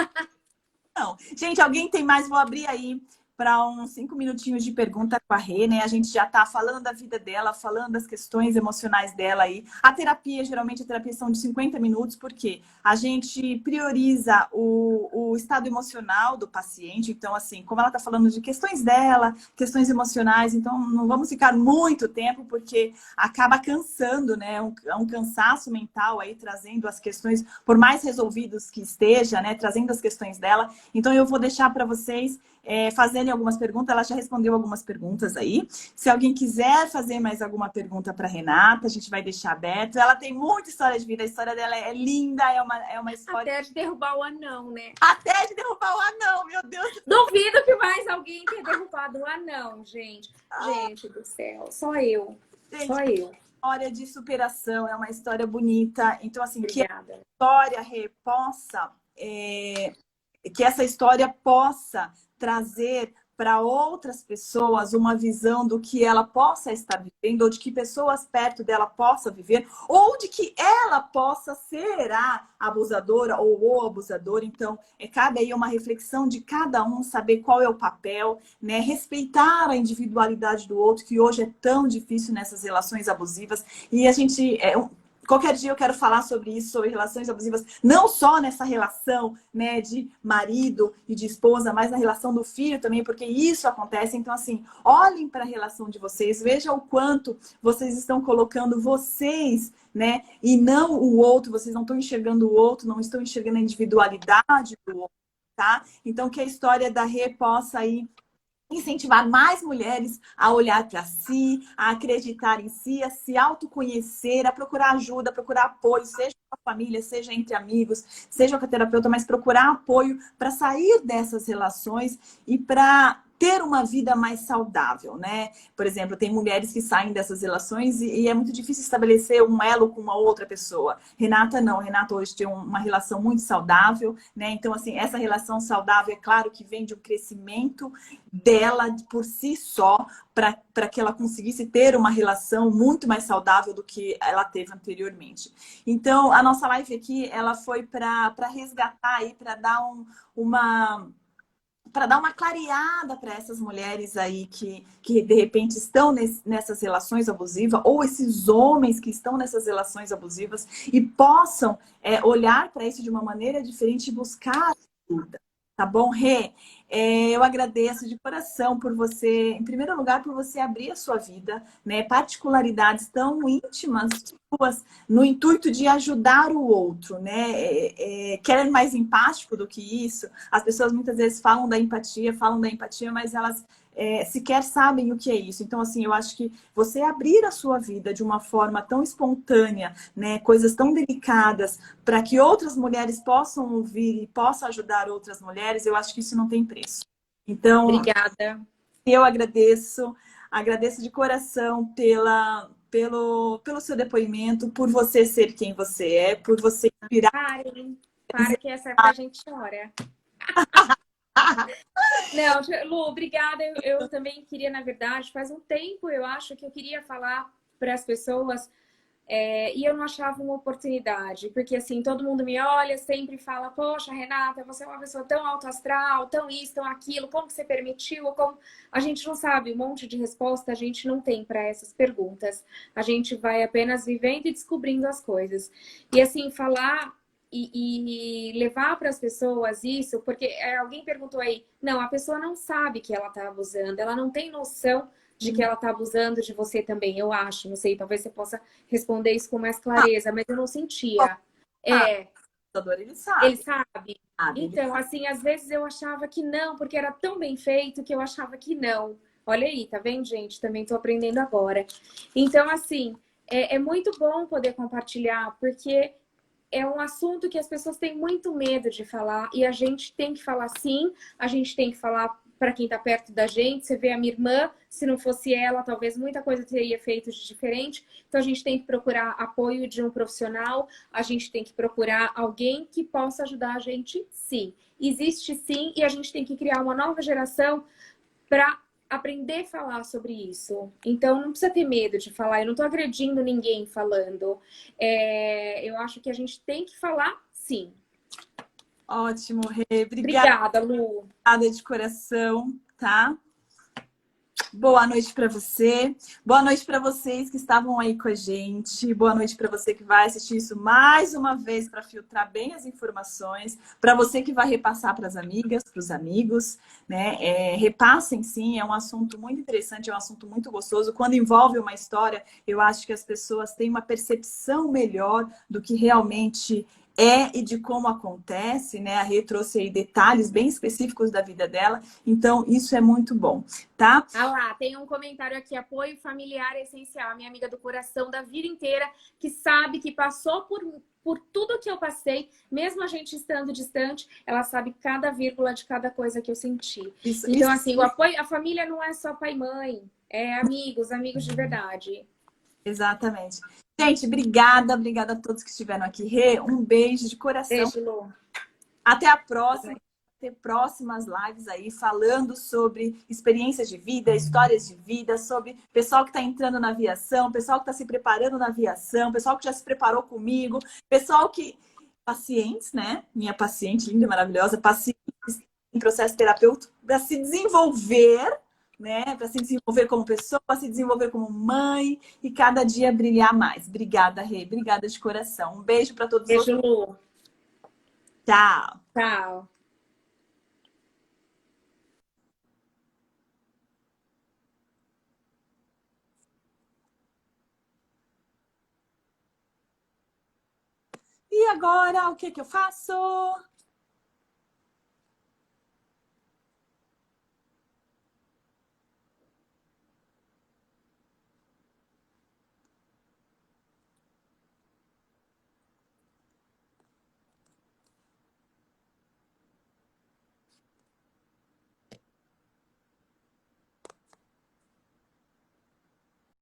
não. Gente, alguém tem mais? Vou abrir aí para uns 5 minutinhos de pergunta com a Rê, né? A gente já tá falando da vida dela, falando das questões emocionais dela aí. A terapia, geralmente a terapia são de 50 minutos, porque a gente prioriza o estado emocional do paciente. Então, assim, como ela tá falando de questões dela, questões emocionais, então não vamos ficar muito tempo, porque acaba cansando, né? É um cansaço mental aí, trazendo as questões, por mais resolvidos que esteja, né? Trazendo as questões dela. Então, eu vou deixar para vocês fazendo algumas perguntas. Ela já respondeu algumas perguntas aí. Se alguém quiser fazer mais alguma pergunta para Renata, a gente vai deixar aberto. Ela tem muita história de vida, a história dela é linda, é uma história. Até de derrubar o anão, né? Até de derrubar o anão, meu Deus. Duvido que mais alguém tenha derrubado o anão, gente. Gente do céu, só eu. Gente, Só eu. história de superação, é uma história bonita. Então, assim, que a Obrigada. história possa, que essa história possa trazer para outras pessoas uma visão do que ela possa estar vivendo, ou de que pessoas perto dela possam viver, ou de que ela possa ser a abusadora ou o abusador. Então, cabe aí uma reflexão de cada um, saber qual é o papel, né? Respeitar a individualidade do outro, que hoje é tão difícil nessas relações abusivas. E a gente... qualquer dia eu quero falar sobre isso, sobre relações abusivas, não só nessa relação, né, de marido e de esposa, mas na relação do filho também, porque isso acontece. Então, assim, olhem para a relação de vocês, vejam o quanto vocês estão colocando vocês, né, e não o outro, vocês não estão enxergando o outro, não estão enxergando a individualidade do outro, tá? Então, que a história da Rê possa aí incentivar mais mulheres a olhar para si, a acreditar em si, a se autoconhecer, a procurar ajuda, a procurar apoio, seja com a família, seja entre amigos, seja com a terapeuta, mas procurar apoio para sair dessas relações e para ter uma vida mais saudável, né? Por exemplo, tem mulheres que saem dessas relações e é muito difícil estabelecer um elo com uma outra pessoa. Renata não, Renata hoje tem uma relação muito saudável, né? Então, assim, essa relação saudável, é claro que vem de um crescimento dela por si só, para que ela conseguisse ter uma relação muito mais saudável do que ela teve anteriormente. Então, a nossa live aqui, ela foi para resgatar aí, para dar uma clareada para essas mulheres aí que de repente estão nessas relações abusivas, ou esses homens que estão nessas relações abusivas, e possam olhar para isso de uma maneira diferente e buscar ajuda. Tá bom, Rê? Eu agradeço de coração por você, em primeiro lugar, por você abrir a sua vida, né? Particularidades tão íntimas suas, no intuito de ajudar o outro, né? Querer mais empático do que isso. As pessoas muitas vezes falam da empatia, mas elas sequer sabem o que é isso. Então, assim, eu acho que você abrir a sua vida de uma forma tão espontânea, né, coisas tão delicadas, para que outras mulheres possam ouvir e possam ajudar outras mulheres, eu acho que isso não tem preço. Então, Obrigada. eu agradeço de coração pelo seu depoimento, por você ser quem você é, por você inspirar. Parem, para que essa época a gente chora. Não, Lu, obrigada. Eu também queria, na verdade, faz um tempo eu acho que eu queria falar para as pessoas e eu não achava uma oportunidade, porque assim, todo mundo me olha, sempre fala, poxa, Renata, você é uma pessoa tão alto astral, tão isso, tão aquilo, como que você permitiu? Como... A gente não sabe, um monte de resposta a gente não tem para essas perguntas. A gente vai apenas vivendo e descobrindo as coisas. E assim, falar e levar para as pessoas isso, porque alguém perguntou aí, não, a pessoa não sabe que ela está abusando, ela não tem noção de que ela está abusando de você também, eu acho, não sei, talvez você possa responder isso com mais clareza, mas eu não sentia. É, Ele ele sabe, sabe. ele Então, sabe. assim, às vezes eu achava que não, porque era tão bem feito que eu achava que não. Olha aí, tá vendo, gente? Também tô aprendendo agora. Então, assim, é muito bom poder compartilhar, porque é um assunto que as pessoas têm muito medo de falar e a gente tem que falar sim, a gente tem que falar para quem está perto da gente. Você vê a minha irmã, se não fosse ela, talvez muita coisa teria feito de diferente. Então a gente tem que procurar apoio de um profissional, a gente tem que procurar alguém que possa ajudar a gente, sim. Existe sim, e a gente tem que criar uma nova geração para aprender a falar sobre isso. Então, não precisa ter medo de falar. Eu não estou agredindo ninguém falando. Eu acho que a gente tem que falar, sim. Ótimo, Rê. Obrigada, Lu. Obrigada de coração, tá? Boa noite para você. Boa noite para vocês que estavam aí com a gente. Boa noite para você que vai assistir isso mais uma vez para filtrar bem as informações. Para você que vai repassar para as amigas, para os amigos, né? Repassem sim, é um assunto muito interessante, é um assunto muito gostoso. Quando envolve uma história, eu acho que as pessoas têm uma percepção melhor do que realmente e de como acontece, né? A Rê trouxe aí detalhes bem específicos da vida dela, então isso é muito bom, tá? Ah lá, tem um comentário aqui, apoio familiar é essencial. A minha amiga do coração da vida inteira, que sabe que passou por tudo que eu passei, mesmo a gente estando distante, ela sabe cada vírgula de cada coisa que eu senti. Então, assim, o apoio, a família não é só pai e mãe, é amigos, amigos de verdade. Exatamente. Gente, obrigada a todos que estiveram aqui. Rê, um beijo de coração. Beijo, Lu. Até a próxima. Ter próximas lives aí falando sobre experiências de vida, histórias de vida, sobre pessoal que está entrando na aviação, pessoal que está se preparando na aviação, pessoal que já se preparou comigo, pessoal que... Pacientes, né? Minha paciente linda, maravilhosa, pacientes em processo terapêutico para se desenvolver, né? Para se desenvolver como pessoa, para se desenvolver como mãe e cada dia brilhar mais. Obrigada, Rê. Obrigada de coração. Um beijo para todos vocês. Beijo, Lu. Tchau. Tchau. E agora, o que que eu faço?